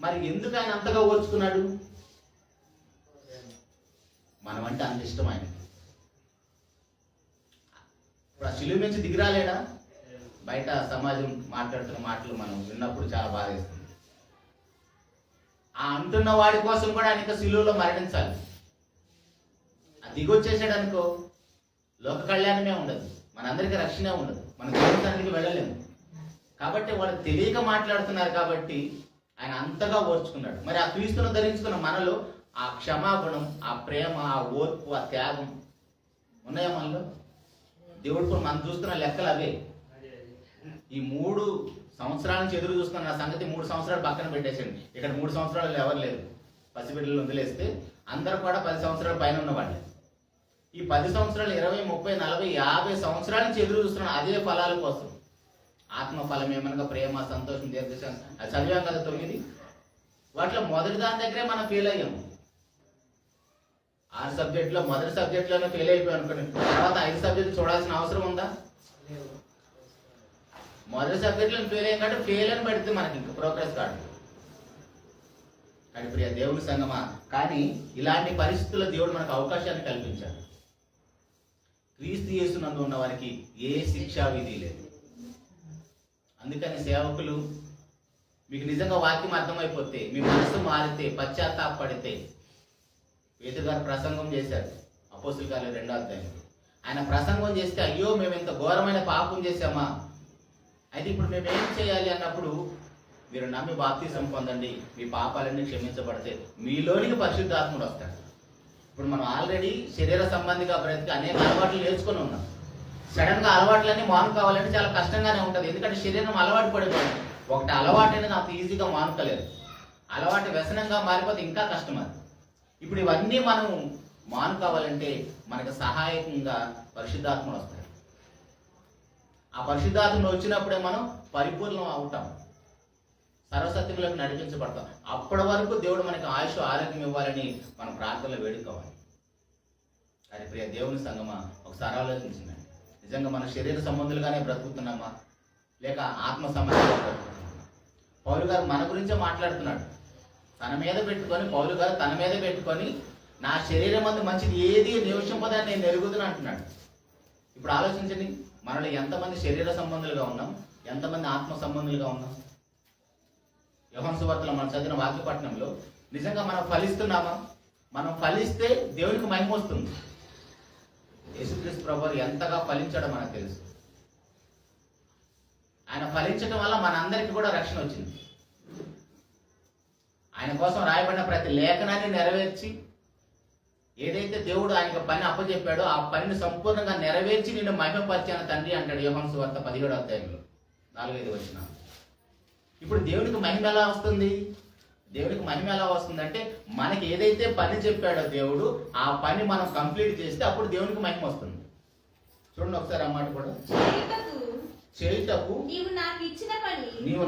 మరి ఎందుకు ఆయన అంతగా ఓర్చుకున్నాడు? మనం అంటే అంత ఇష్టం ఆయనకి. ఇప్పుడు ఆ శిలువ నుంచి దిగిరాలేడా? బయట సమాజం మాట్లాడుతున్న మాటలు మనం విన్నప్పుడు చాలా బాధ వేస్తుంది. ఆ అంటున్న వాడి కోసం కూడా ఆయన శిలువలో మరణించాలి. ఆ దిగొచ్చేసాడు అనుకో, లోక కళ్యాణమే ఉండదు, మనందరికీ రక్షణ ఉండదు, మన జీవితానికి వెళ్ళలేము. కాబట్టి వాళ్ళు తెలియక మాట్లాడుతున్నారు కాబట్టి ఆయన అంతగా ఓర్చుకున్నాడు. మరి ఆ క్రీస్తును ధరించుకున్న మనలో ఆ క్షమాగుణం, ఆ ప్రేమ, ఆ ఓర్పు, ఆ త్యాగం ఉన్నాయా మనలో? దేవుడు కూడా మనం చూస్తున్న లెక్కలు అవే. ఈ 3 సంవత్సరాల నుంచి ఎదురు చూస్తున్న నా సంగతి 3 సంవత్సరాలు పక్కన పెట్టేసండి. ఇక్కడ 3 సంవత్సరాలు ఎవరు లేరు. పసిబిడ్డలు వదిలేస్తే అందరూ కూడా 10 సంవత్సరాల పైన ఉన్నవాళ్ళే. ఈ 10 సంవత్సరాలు 20, 30, 40, 50 సంవత్సరాల నుంచి ఎదురు చూస్తున్న అదే ఫలాల కోసం. ఆత్మ ఫలం ఏమనగా ప్రేమ, సంతోషం, దీర్ఘశాంతం, అది చదివాం కదా 9. వాటిలో మొదటి దాని దగ్గరే మనం ఫెయిల్ అయ్యాము. 6 సబ్జెక్టులో మొదటి సబ్జెక్టులోనే ఫెయిల్ అయిపోయాం అనుకోండి, తర్వాత 5 సబ్జెక్టులు చూడాల్సిన అవసరం ఉందా? మొదటి సబ్జెక్టులో ఫెయిల్ అయ్యాం కాబట్టి ఫెయిల్ అని పెడితే మనకి ఇంకా ప్రోగ్రెస్ కాదు. కానీ ప్రియ దేవుని సంగమా, కానీ ఇలాంటి పరిస్థితుల్లో దేవుడు మనకు అవకాశాన్ని కల్పించాడు. క్రీస్తు యేసునందు ఉన్న వారికి ఏ శిక్షా విధి లేదు. అందుకని సేవకులు, మీకు నిజంగా వాక్యం అర్థమైపోతే, మీ మనసు మారితే, పశ్చాత్తాపడితే, పేతురు గారు ప్రసంగం చేశారు అపోస్తుల కార్యాలు 2వ అధ్యాయం. ఆయన ప్రసంగం చేస్తే, అయ్యో మేము ఇంత ఘోరమైన పాపం చేశామా, అయితే ఇప్పుడు మేము ఏం చేయాలి అన్నప్పుడు, మీరు నమ్మి బాప్తిసం పొందండి, మీ పాపాలన్నీ క్షమించబడితే మీలోనికి పరిశుద్ధాత్ముడు వస్తాడు. ఇప్పుడు మనం ఆల్రెడీ శరీర సంబంధిగా బ్రతికి అనేక అలవాట్లు నేర్చుకొని ఉన్నాం. సడన్ గా అలవాట్లన్నీ మానుకోవాలంటే చాలా కష్టంగానే ఉంటుంది. ఎందుకంటే శరీరం అలవాటు పడిపోయింది. ఒకటి అలవాటు అనేది అంత ఈజీగా మానుకోలేదు. అలవాటు వ్యసనంగా మారిపోతే ఇంకా కష్టం అది. ఇప్పుడు ఇవన్నీ మనం మానుకోవాలంటే మనకు సహాయకంగా పరిశుద్ధాత్మలు వస్తాయి. ఆ పరిశుద్ధాత్మలు వచ్చినప్పుడే మనం పరిపూర్ణం అవుతాం, సర్వసత్యంలోకి నడిపించబడతాం. అప్పటి వరకు దేవుడు మనకి ఆయుష్, ఆరోగ్యం ఇవ్వాలని మనం ప్రార్థనలో వేడుకోవాలి. అది ప్రియ దేవుని సంగమా, ఒకసారి ఆలోచించండి. నిజంగా మన శరీర సంబంధులుగానే బ్రతుకుతున్నామా, లేక ఆత్మ సంబంధంగా బ్రతుకుతున్నామా? పౌలు గారు మన గురించే మాట్లాడుతున్నాడు. తన మీద పెట్టుకొని, పౌలు గారు తన మీద పెట్టుకొని, నా శరీరం అందు మంచిది ఏది నివసింపదని నేను ఎరుగుదును అంటున్నాడు. ఇప్పుడు ఆలోచించండి, మనలో ఎంతమంది శరీర సంబంధులుగా ఉన్నాం, ఎంతమంది ఆత్మ సంబంధులుగా ఉన్నాం? యోహాను సువార్తలో మనం చదివిన వాక్యపట్నంలో నిజంగా మనం ఫలిస్తున్నామా? మనం ఫలిస్తే దేవునికి మహిమ వస్తుంది. యేసుక్రీస్తు ప్రభువు ఎంతగా ఫలించాడో మనకు తెలుసు. ఆయన ఫలించడం వల్ల మనందరికీ కూడా రక్షణ వచ్చింది. ఆయన కోసం రాయబడిన ప్రతి లేఖనాన్ని నెరవేర్చి, ఏదైతే దేవుడు ఆయనకు పని అప్పచెప్పాడో ఆ పనిని సంపూర్ణంగా నెరవేర్చి నిన్ను మహిమపరిచాను తండ్రి అంటాడు యోహాను సువార్త 17వ అధ్యాయంలో 4-5 వచనాలు. ఇప్పుడు దేవునికి మహిమ ఎలా వస్తుంది? దేవునికి మహిమ ఎలా వస్తుందంటే, మనకి ఏదైతే పని చెప్పాడో దేవుడు, ఆ పని మనం కంప్లీట్ చేస్తే అప్పుడు దేవునికి మహిమ వస్తుంది. చూడండి ఒకసారి అన్నమాట కూడా, చేయుటకు నీవు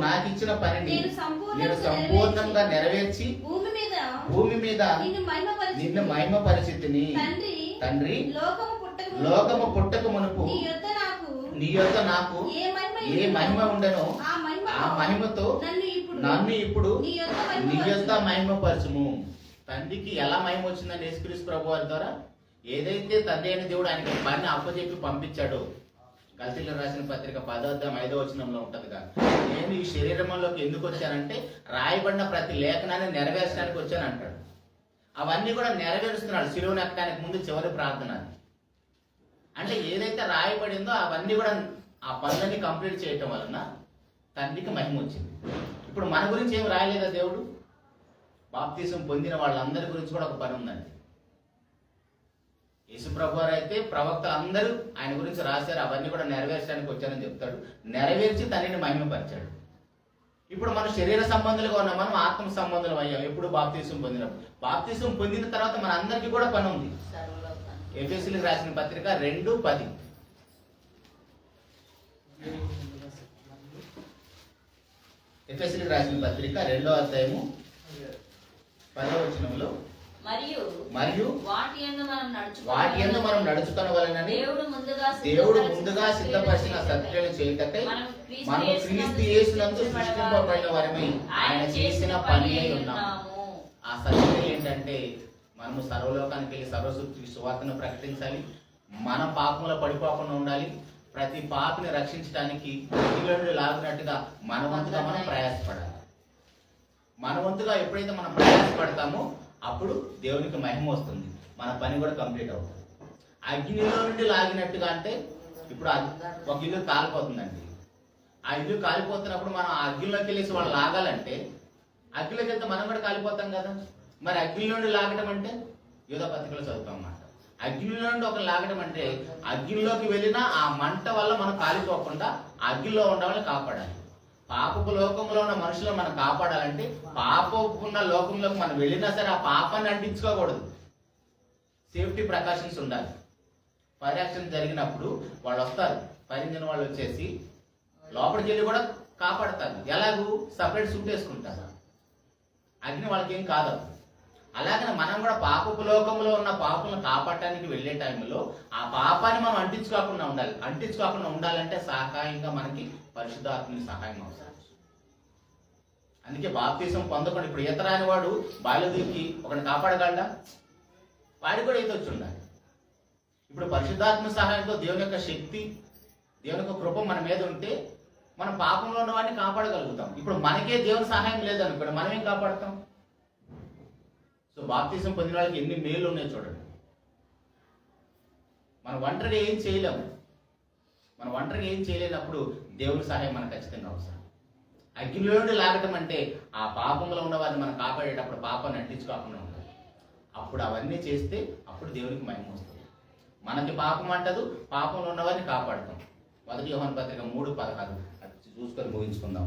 నాకు ఇచ్చిన పనిని నేను సంపూర్ణంగా నెరవేర్చి భూమి మీద నిన్ను మహిమ పరిస్థితిని తండ్రి లోకము పుట్టక మునుపు నీ యొద్ద నాకు ఏ మహిమ ఉండనో మహిమతో నన్ను ఇప్పుడు నీ యొద్ద మహిమపరచుము. తండ్రికి ఎలా మహిమ వచ్చిందని యేసుక్రీస్తు ప్రభు వారి ద్వారా ఏదైతే తండ్రి అయిన దేవుడు ఆయనకి పని అప్పచెప్పి పంపించాడో, గల్తీలకు రాసిన పత్రిక 10:5 ఉంటదిగా, నేను ఈ శరీరంలోకి ఎందుకు వచ్చానంటే రాయబడిన ప్రతి లేఖనాన్ని నెరవేర్చడానికి వచ్చాను అంటాడు. అవన్నీ కూడా నెరవేరుస్తున్నాడు శిలువను ఎక్కడానికి ముందు చివరి ప్రార్థన. అంటే ఏదైతే రాయబడిందో అవన్నీ కూడా ఆ పనులన్నీ కంప్లీట్ చేయటం వలన తండ్రికి మహిమ వచ్చింది. ఇప్పుడు మన గురించి ఏం రాయలేదా దేవుడు? బాప్తిసం పొందిన వాళ్ళందరి గురించి కూడా ఒక పని ఉందండి. యేసుప్రభు వారు అయితే ప్రవక్తలు అందరూ ఆయన గురించి రాశారు, అవన్నీ కూడా నెరవేర్చడానికి వచ్చానని చెప్తాడు. నెరవేర్చి తండ్రిని మహిమపరిచాడు. ఇప్పుడు మనం శరీర సంబంధులుగా ఉన్నాం, మనం ఆత్మ సంబంధులు అయ్యాం. ఎప్పుడు బాప్తిసం పొందినప్పుడు. బాప్తిసం పొందిన తర్వాత మన అందరికీ కూడా పని ఉంది. ఎఫెసీయులకు రాసిన పత్రిక 2:10. ఎఫెసీయులకు రాసిన పత్రిక 2:10 మరియు వాటి యందు మనం నడుచుకున్న వలనని దేవుడు ముందుగా సిద్ధపరిచిన సత్క్రియలు చేయుటకై మనం క్రీస్తు యేసునందు సృష్టింపబడిన వారమై ఆయన చేసిన పని అయి ఉన్నాము. ఆ సత్క్రియలు ఏంటంటే మనము సర్వలోకానికి వెళ్ళి సర్వసృష్టికి సువార్తను ప్రకటించాలి. మన పాపంలో పడిపోకుండా ఉండాలి. ప్రతి పాపిని రక్షించడానికి లాగినట్టుగా మన వంతుగా మనం ప్రయాసపడాలి. మన వంతుగా ఎప్పుడైతే మనం ప్రయాసపడతామో అప్పుడు దేవునికి మహిమ వస్తుంది, మన పని కూడా కంప్లీట్ అవుతుంది. అగ్నిలో నుండి లాగినట్టుగా అంటే ఇప్పుడు ఒక ఇల్లు కాలిపోతుందండి. ఆ ఇల్లు కాలిపోతున్నప్పుడు మనం ఆ అగ్నిలోకి వెళ్ళేసి వాళ్ళు లాగాలంటే అగ్నిలోకి వెళ్తే మనం కూడా కాలిపోతాం కదా. మరి అగ్ని నుండి లాగడం అంటే యూదా పత్రికలో చదువుతాం అన్నమాట. అగ్నిలో నుండి ఒక లాగడం అంటే అగ్నిలోకి వెళ్ళినా ఆ మంట వల్ల మనం కాలిపోకుండా అగ్నిలో ఉండవాలని కాపాడాలి. పాపపు లోకంలో ఉన్న మనుషులను మనం కాపాడాలంటే పాపపున్న లోకంలోకి మనం వెళ్ళినా సరే ఆ పాపాన్ని అంటించుకోకూడదు. సేఫ్టీ ప్రికాషన్స్ ఉండాలి. ఫైర్ యాక్సిడెంట్ జరిగినప్పుడు వాళ్ళు వస్తారు, ఫైర్ ఇంజిన్ వాళ్ళు వచ్చేసి లోపలికి వెళ్ళి కూడా కాపాడతారు. ఎలాగూ సపరేట్ సూట్ వేసుకుంటారు, అగ్ని వాళ్ళకి ఏం కాదు. అలాగనే మనం కూడా పాపపు లోకంలో ఉన్న పాపలను కాపాడటానికి వెళ్ళే టైంలో ఆ పాపాన్ని మనం అంటించుకోకుండా ఉండాలి. అంటించుకోకుండా ఉండాలంటే సహాయంగా మనకి పరిశుద్ధాత్మని సహాయం అవసరం. అందుకే బాప్తిసం పొందకుండా ఇప్పుడు ఈత రాని వాడు బావిలో దిగి ఒకరిని కాపాడగలడా? వాడికి కూడా ఈత వచ్చి ఉండాలి. ఇప్పుడు పరిశుద్ధాత్మ సహాయంతో దేవుని యొక్క శక్తి, దేవుని యొక్క కృప మన మీద ఉంటే మనం పాపంలో ఉన్న వాడిని కాపాడగలుగుతాం. ఇప్పుడు మనకే దేవుని సహాయం లేదనుకోండి, మనం ఏం కాపాడతాం? సో బాప్తిసం పొందిన వాళ్ళకి ఎన్ని మేలు ఉన్నాయో చూడండి. మనం ఒంటరిగా ఏం చేయలేము. మనం ఒంటరిగా ఏం చేయలేనప్పుడు దేవుని సహాయం మనకు ఖచ్చితంగా అవసరం. అగ్నిలో నుండి లాగటం అంటే ఆ పాపంలో ఉన్న వారిని మనం కాపాడేటప్పుడు పాపాన్ని అంటించుకోకుండా ఉండాలి. అప్పుడు అవన్నీ చేస్తే అప్పుడు దేవునికి మహిమ వస్తుంది. మనకి పాపం అంటదు, పాపంలో ఉన్న వారిని కాపాడుతాం. 1 యోహాను పత్రిక 3:16 చూసుకొని ముగించుకుందాం.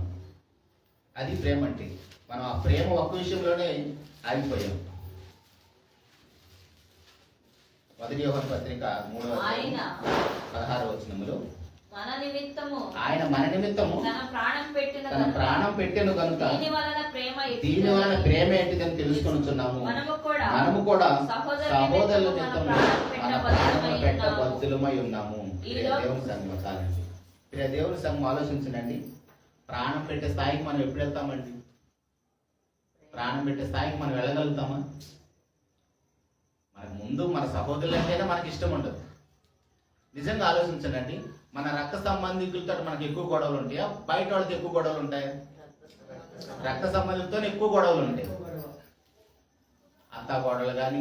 అది ప్రేమ అంటే. మనం ఆ ప్రేమ ఒక్క విషయంలోనే ఆగిపోయాం. 1 యోహాను పత్రిక 3:16 ఆయన మన నిమిత్తము తన ప్రాణం పెట్టెను కనుక దీని వలన ప్రేమ ఏంటిదని తెలుసుకొనుచున్నాము. మనము కూడా సహోదరుల నిమిత్తము మన ప్రాణమును పెట్టబద్దులమై ఉన్నాము. దేవుని సంఘం కాదండి. దేవుని సంఘం ఆలోచించండి. ప్రాణం పెట్టే స్థాయికి మనం ఎప్పుడు వెళ్తామండి? ప్రాణం పెట్టే స్థాయికి మనం వెళ్ళగలుగుతామా? మనకు ముందు మన సహోదరులంటేనే మనకి ఇష్టం ఉండదు. నిజంగా ఆలోచించండి. మన రక్త సంబంధికులతో మనకి ఎక్కువ గొడవలు ఉంటాయా? బయట వాళ్ళకి ఎక్కువ గొడవలు ఉంటాయా? రక్త సంబంధికులతో ఎక్కువ గొడవలు ఉంటాయి. అత్త కోడలు కానీ,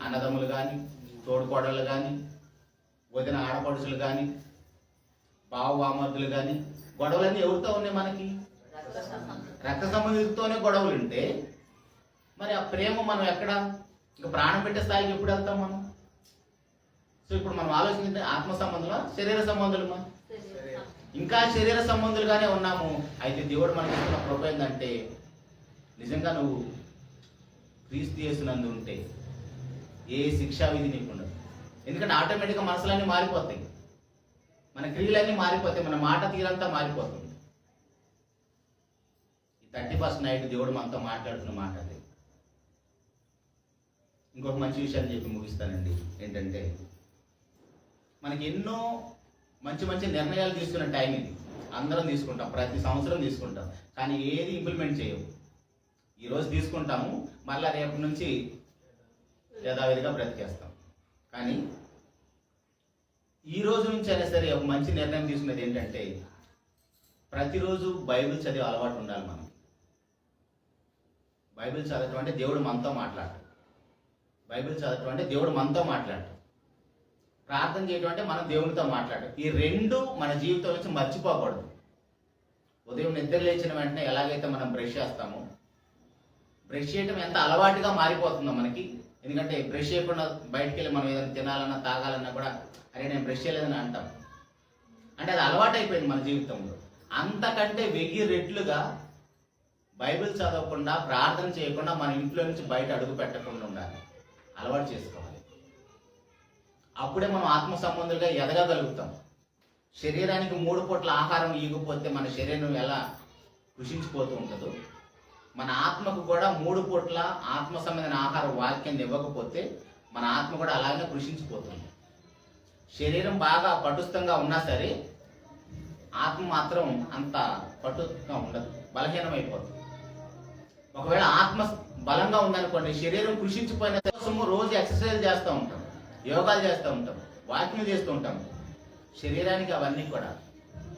అన్నదమ్ములు కానీ, తోడు కోడలు కానీ, వదిన ఆడపడుచులు కానీ, బావ వామర్దులు కానీ, గొడవలన్నీ ఎవరితో ఉన్నాయి? మనకి రక్త సంబంధికులతోనే గొడవలు ఉంటే మరి ఆ ప్రేమ మనం ఎక్కడ? ఇంకా ప్రాణం పెట్టే స్థాయికి ఎప్పుడు వెళ్తాం మనం? సో ఇప్పుడు మనం ఆలోచించే ఆత్మ సంబంధులా, శరీర సంబంధులమా? ఇంకా శరీర సంబంధులుగానే ఉన్నాము. అయితే దేవుడు మనకి ఇస్తున్న కృప ఏంటంటే నిజంగా నువ్వు క్రీస్తు యేసునందు ఉంటే ఏ శిక్షా విధి నీకు ఉండదు. ఎందుకంటే ఆటోమేటిక్గా మనసులన్నీ మారిపోతాయి, మన క్రియలన్నీ మారిపోతాయి, మన మాట తీరంతా మారిపోతుంది. ఈ 31st నైట్ దేవుడు మనతో మాట్లాడుతున్న మాట అది. ఇంకొక మంచి విషయాన్ని చెప్పి ముగిస్తానండి. ఏంటంటే మనకి ఎన్నో మంచి మంచి నిర్ణయాలు తీసుకున్న టైం ఇది. అందరం తీసుకుంటాం, ప్రతి సంవత్సరం తీసుకుంటాం, కానీ ఏది ఇంప్లిమెంట్ చేయము. ఈరోజు తీసుకుంటాము, మళ్ళీ రేపటి నుంచి యథావిధిగా బ్రతికేస్తాం. కానీ ఈ రోజు నుంచి అయినా సరే ఒక మంచి నిర్ణయం తీసుకునేది ఏంటంటే, ప్రతిరోజు బైబిల్ చదివే అలవాటు ఉండాలి. మనం బైబిల్ చదవటం అంటే దేవుడు మనతో మాట్లాడటం, బైబిల్ చదవటం అంటే దేవుడు మనతో మాట్లాడటం, ప్రార్థన చేయడం అంటే మనం దేవునితో మాట్లాడటం. ఈ రెండు మన జీవితం నుంచి మర్చిపోకూడదు. ఉదయం నిద్ర లేచిన వెంటనే ఎలాగైతే మనం బ్రష్ చేస్తామో, బ్రష్ చేయడం ఎంత అలవాటుగా మారిపోతుందో మనకి. ఎందుకంటే బ్రష్ చేయకుండా బయటికి వెళ్ళి మనం ఏదైనా తినాలన్నా తాగాలన్నా కూడా అరే నేను బ్రష్ చేయలేదని అంటాం. అంటే అది అలవాటు అయిపోయింది మన జీవితంలో. అంతకంటే 1000 రెట్లుగా బైబిల్ చదవకుండా, ప్రార్థన చేయకుండా మన ఇంట్లో నుంచి బయట అడుగు పెట్టకుండా ఉండాలి, అలవాటు చేసుకోవాలి. అప్పుడే మనం ఆత్మ సంబంధులుగా ఎదగగలుగుతాం. శరీరానికి 3 పూట్ల ఆహారం ఇవ్వకపోతే మన శరీరం ఎలా కృషించిపోతూ ఉంటుందో, మన ఆత్మకు కూడా 3 పూట్ల ఆత్మ సంబంధమైన ఆహార వాక్యాన్ని ఇవ్వకపోతే మన ఆత్మ కూడా అలాగే కృషించిపోతుంది. శరీరం బాగా పటుస్థంగా ఉన్నా సరే ఆత్మ మాత్రం అంత పటుగా ఉండదు, బలహీనమైపోతుంది. ఒకవేళ ఆత్మ బలంగా ఉందనుకోండి, శరీరం కృషించిపోయిన కోసము రోజు ఎక్సర్సైజ్ చేస్తూ ఉంటాం, యోగాలు చేస్తూ ఉంటాం, వాకింగ్ చేస్తూ ఉంటాం, శరీరానికి అవన్నీ కూడా.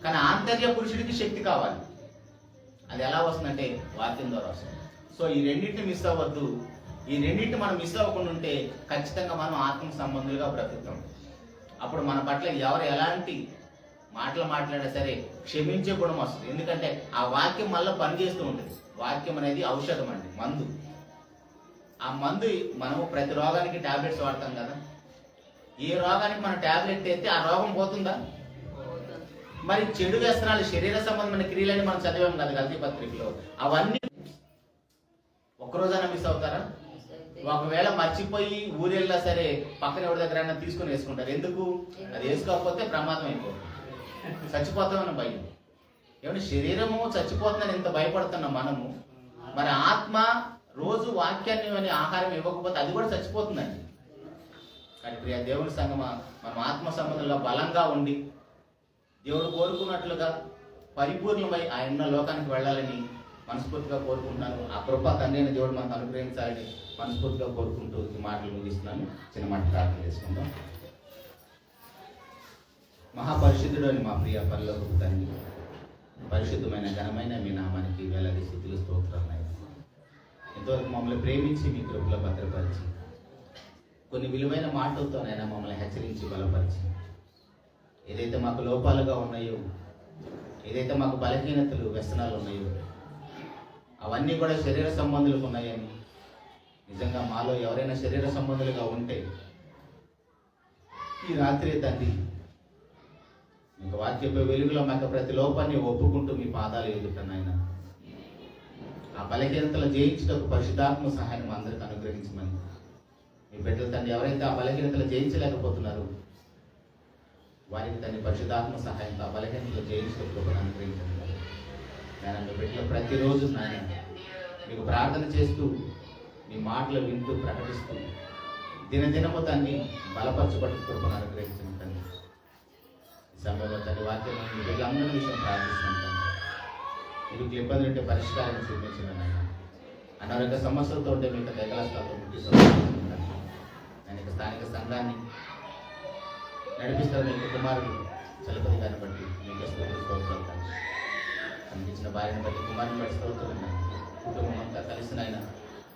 కానీ ఆంతర్య పురుషుడికి శక్తి కావాలి. అది ఎలా వస్తుందంటే వాక్యం ద్వారా వస్తుంది. సో ఈ రెండింటిని మిస్ అవ్వద్దు. ఈ రెండింటిని మనం మిస్ అవ్వకుండా ఉంటే ఖచ్చితంగా మనం ఆత్మ సంబంధులుగా బ్రతుకుతాం. అప్పుడు మన పట్ల ఎవరు ఎలాంటి మాటలు మాట్లాడినా సరే క్షమించే గుణం వస్తుంది. ఎందుకంటే ఆ వాక్యం మళ్ళీ పనిచేస్తూ ఉంటుంది. వాక్యం అనేది ఔషధం అండి, మందు. ఆ మందు మనము ప్రతి రోగానికి టాబ్లెట్స్ వాడతాం కదా. ఏ రోగానికి మనం టాబ్లెట్ అయితే ఆ రోగం పోతుందా? మరి చెడు వ్యసనాలు, శరీర సంబంధమైన క్రియలని మనం చదివాం కదా గల్తీ పత్రికలో. అవన్నీ ఒక్కరోజైనా మిస్ అవుతారా? ఒకవేళ మర్చిపోయి ఊరెళ్ళినా సరే పక్కన ఎవరి దగ్గర తీసుకుని వేసుకుంటారు. ఎందుకు? అది వేసుకోకపోతే ప్రమాదం అయిపోతుంది, చచ్చిపోతామని భయం. ఏమంటే శరీరము చచ్చిపోతుందని ఎంత భయపడుతున్నాం మనము, మరి ఆత్మ రోజు వాక్యాన్ని ఆహారం ఇవ్వకపోతే అది కూడా చచ్చిపోతుందండి. కానీ ప్రియ దేవుని సంగమా, మనం ఆత్మ సంబంధంలో బలంగా ఉండి దేవుడు కోరుకున్నట్లుగా పరిపూర్ణమై ఆయన లోకానికి వెళ్ళాలని మనస్ఫూర్తిగా కోరుకుంటున్నాను. ఆ కృప తండ్రి దేవుడు మనకు అనుగ్రహించాలని మనస్ఫూర్తిగా కోరుకుంటూ ఈ మాటలు ముగిస్తున్నాను. చిన్న మాట ప్రార్థన చేసుకుందాం. మహాపరిశుద్ధుడు అని మా ప్రియ పరలోకపు తండ్రి, పరిశుద్ధమైన ఘనమైన మీ నామానికి వేలాది స్తుతులు స్తోత్రాలు. ఎంతవరకు మమ్మల్ని ప్రేమించి మీ కృపలో భద్రపరిచి, కొన్ని విలువైన మాటలతోనైనా మమ్మల్ని హెచ్చరించి బలపరిచి, ఏదైతే మాకు లోపాలుగా ఉన్నాయో, ఏదైతే మాకు బలహీనతలు వ్యసనాలు ఉన్నాయో అవన్నీ కూడా శరీర సంబంధులకు ఉన్నాయని, నిజంగా మాలో ఎవరైనా శరీర సంబంధులుగా ఉంటే ఈ రాత్రి తండ్రి మీకు వాక్యపు వెలుగులో మాకు ప్రతి లోపాన్ని ఒప్పుకుంటూ మీ పాదాలు ఎదుగుతున్నాయన ఆ బలహీనతలు జయించటకు పరిశుద్ధాత్మ సహాయం అందరికి అనుగ్రహించమని, మీ బిడ్డలు తండ్రి ఎవరైతే ఆ బలహీనతలు జయించలేకపోతున్నారో వారికి తండ్రి పరిశుద్ధాత్మ సహాయంతో ఆ బలహీనతలు జయించటకు అనుగ్రహించండి. నేను మీ బిడ్డలు ప్రతిరోజు నాయన మీకు ప్రార్థన చేస్తూ మీ మాటలు వింటూ ప్రకటిస్తూ దినదినము తండ్రి బలపరచబడి కృపను అనుగ్రహించండి తండ్రి. ఈ సమయంలో తండ్రి వాక్యం మీ బిడ్డలందరి విషయం ప్రార్థిస్తున్నాను. మీకు ఇబ్బంది ఉంటే పరిష్కారం చూపించండి నాయన. అనారోగ్య సమస్యలతో ఉంటే మీకు దగలస్తాలతో ముట్టి నేను ఇక స్థానిక సంఘాన్ని నడిపిస్తారు. మీకు కుమారుడు చలపతి గారిని బట్టి మీకు స్తోత్రాలు అందించిన భార్యను బట్టి కుమారుని బట్టి స్తోత్రాలు. కుటుంబం అంతా కలిసి ఆయన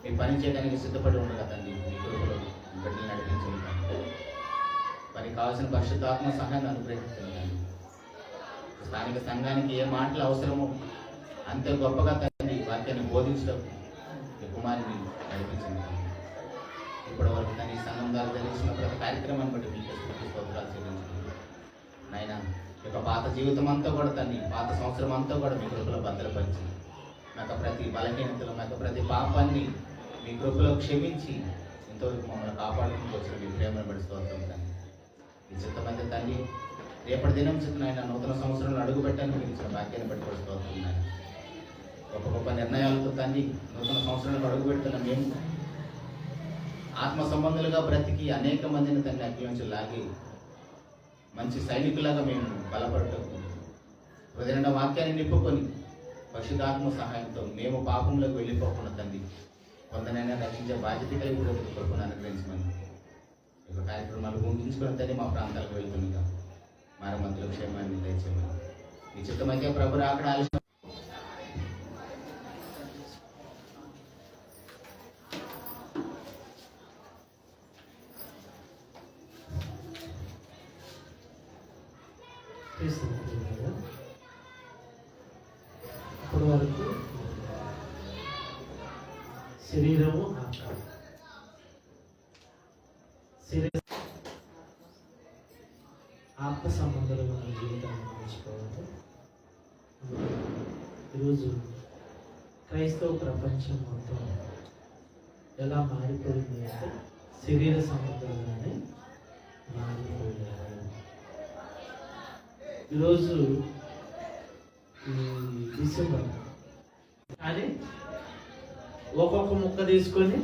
మీ పని చేయడానికి సిద్ధపడి ఉండగా తండ్రి మీ కొడుకులు బిడ్డలు నడిపించండి. వారికి కావాల్సిన పరిశుద్ధాత్మ సహాయాన్ని అనుగ్రహించండి. స్థానిక సంఘానికి ఏ మాటలు అవసరమో అంతే గొప్పగా తండ్రి వాక్యాన్ని బోధించడం మీ కుమారుని నడిపించండి. ఇప్పటి వరకు తన ఈ సంఘం ద్వారా జరిగిన ప్రతి కార్యక్రమాన్ని బట్టి మీకు స్తోత్రాలు చెల్లించండి నాయన. యొక్క పాత జీవితం అంతా కూడా తన్ని పాత సంవత్సరం అంతా కూడా మీ కృపలో భద్రపరిచి, మాకు ప్రతి బలహీనతలు, మాకు ప్రతి పాపాన్ని మీ కృపలో క్షమించి ఇంతవరకు మమ్మల్ని కాపాడుకుంటూ వచ్చిన మీ ప్రేమను బట్టి స్తోత్రం తండ్రి. ఈ చిత్తమంది తండ్రి రేపటి దినం చిన్న ఆయన నూతన సంవత్సరంలో అడుగు పెట్టడానికి మీరు ఇచ్చిన భాగ్యాన్ని బట్టి కూడా స్తోత్రం నాయన. గొప్ప గొప్ప నిర్ణయాలతో తండ్రి నూతన సంవత్సరంలో అడుగు పెడుతున్న మేము ఆత్మ సంబంధులుగా బ్రతికి అనేక మందిని తండ్రి అగ్గి నుంచి లాగి మంచి సైనికులాగా మేము బలపడటకు హృదయ వాక్యాన్ని నింపుకొని పరిశుద్ధాత్మ సహాయంతో మేము పాపంలోకి వెళ్ళిపోకుండా తండ్రి కొందరైనా రక్షించే బాధ్యత కలిగి కొడుకుని అనుగ్రహించమని ఈ కార్యక్రమాలు ముగించుకుని తండ్రి మా ప్రాంతాలకు వెళ్తుండగా మరి మధ్యలో క్షేమాన్ని దయచేయమని ఈ చిత్తమైతే ప్రభు రాకడ ఆలస్యం ఇప్పటి వరకు శరీరము ఆత్మ ఆత్మ సంబంధాలు మన జీవితాన్ని మార్చుకోవాలి. ఈరోజు క్రైస్తవ ప్రపంచం మొత్తం ఎలా మారిపోయింది అంటే శరీర సంబంధాలుగానే మారిపోయారు. ఈరోజు ఈ డిసెంబర్ కానీ ఒక్కొక్క ముక్క తీసుకొని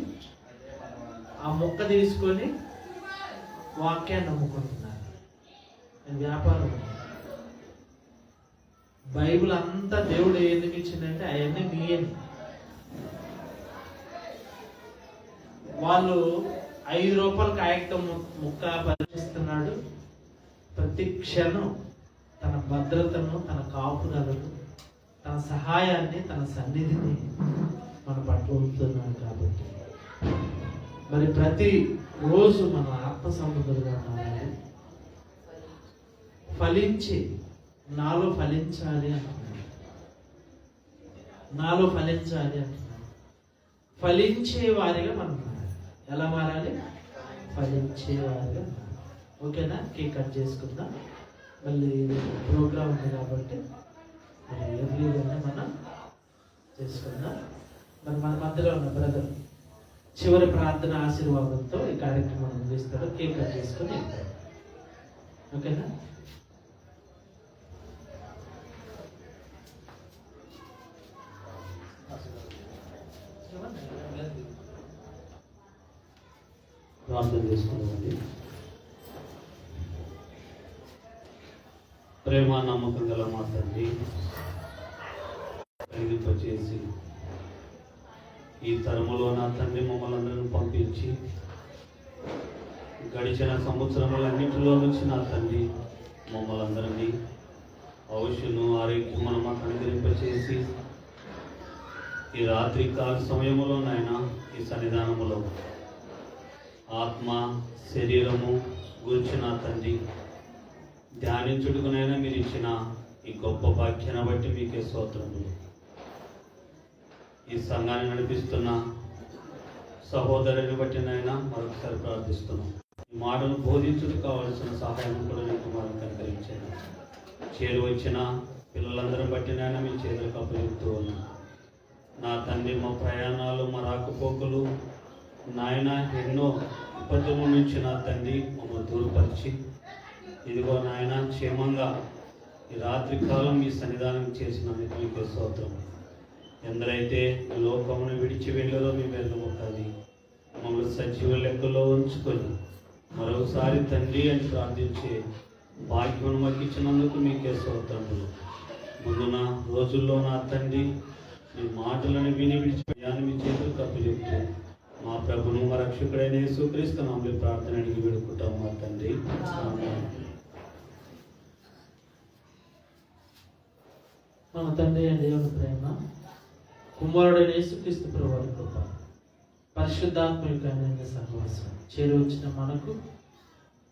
వాక్యాన్ని నమ్ముకుంటున్నారు. వ్యాపారం బైబిల్ అంతా దేవుడు ఎందుకు ఇచ్చిందంటే అవన్నీ మీయని. వాళ్ళు 5 రూపాయల కాగితం ముక్క పరిశీలిస్తున్నాడు. ప్రతి క్షణం తన భద్రతను, తన కాపుదలను, తన సహాయాన్ని, తన సన్నిధిని మన పట్ల ఉంటున్నాడు. కాబట్టి మరి ప్రతి రోజు మన ఆత్మ సంబంధులుగా మారాలి. ఫలించి నాలో ఫలించాలి అంటున్నాడు. ఫలించే వారిగా మనం మారాలి. ఎలా మారాలి? ఫలించే వారిగా మారాలి. ఓకేనా? కేక్ కట్ చేసుకుందాం. మళ్ళీ ప్రోగ్రామ్ ఉంది కాబట్టి మరి ఎవ్రీగానే మనం చేసుకుందాం. మరి మన మధ్యలో ఉన్న బ్రదర్ చివరి ప్రార్థన ఆశీర్వాదంతో ఈ కార్యక్రమం ముగిస్తాడు. కేక్ కట్ చేసుకొని వెళ్తాడు. ఓకేనా? ప్రార్థన చేసుకుందామండి. ప్రేమ నమ్మకం గల మా తండ్రి, చేసి ఈ తరములో నా తండ్రి మమ్మల్ని అందరూ పంపించి గడిచిన సంవత్సరములన్నింటిలో నుంచి నా తండ్రి మమ్మల్ని అందరినీ ఔషధం ఆరోగ్యం మనం మాకు అనుగ్రహింపచేసి ఈ రాత్రి కాల సమయంలో నాయన ఈ సన్నిధానములో ఆత్మ శరీరము గురించి నా తండ్రి ధ్యానించుడుకునైనా మీరు ఇచ్చిన ఈ గొప్ప భాగ్యాన్ని బట్టి మీకే స్తోత్రములు. ఈ సంఘాన్ని నడిపిస్తున్న సహోదరుని బట్టి నైనా మరొకసారి ప్రార్థిస్తున్నాం. ఈ మాటను బోధించుటకు కావలసిన సహాయం కూడా నీకు మనం కనుకరించాను. చేరువచ్చిన పిల్లలందరూ బట్టి నైనా మీ చేతులకు అప్పచెప్తూ ఉన్నాం. నా తండ్రి మా ప్రయాణాలు, మా రాకపోకలు నాయన ఎన్నో విపత్తుల నుంచి నా తండ్రి మమ్మల్ని దూరపరిచి ఇదిగో నాయన క్షేమంగా ఈ రాత్రి కాలం మీ సన్నిధానం చేసినందుకు మీకు స్తోత్రం. ఎందరైతే ఈ లోకమును విడిచి వెళ్ళలో మీ వెళ్ళమవుతుంది మమ్మల్ని సజీవ లెక్కలో ఉంచుకొని మరొకసారి తండ్రి అని ప్రార్థించే భాగ్యం మాకు ఇచ్చినందుకు మీకే స్తోత్రములు. ముందున్న రోజుల్లో నా తండ్రి మీ మాటలను విని విడిచిపోయాను మీ చేతులు కప్పిచెప్తూ మా ప్రభును మా రక్షకుడైన యేసుక్రీస్తు నామములో ప్రార్థన అడిగి వేడుకుంటాం మా తండ్రి. మన తండ్రి అయిన దేవుని ప్రేమ, కుమారుడైన యేసుక్రీస్తు ప్రభువు కృప, పరిశుద్ధాత్మక సహవాసం చేరువచ్చిన మనకు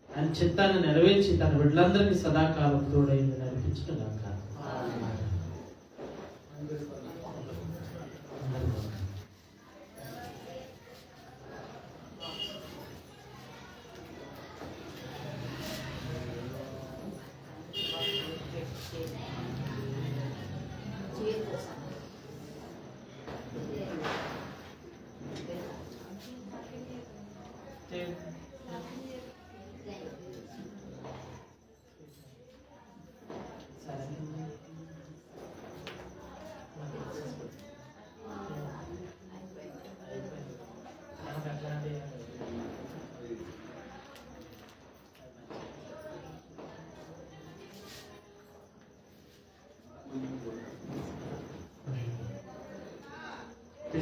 ఆయన చిత్తాన్ని నెరవేర్చి తన బిడ్డలందరికీ సదాకాలం తోడైంది నడిపించిన గాక.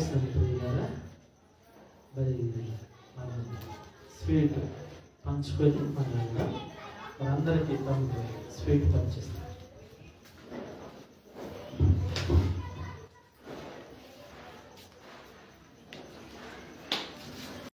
కనిపిస్తుంది ప్రియులారా. మరి స్వీట్ పంచుకొని మన వారందరికీ స్వీట్ పంచిస్తాం.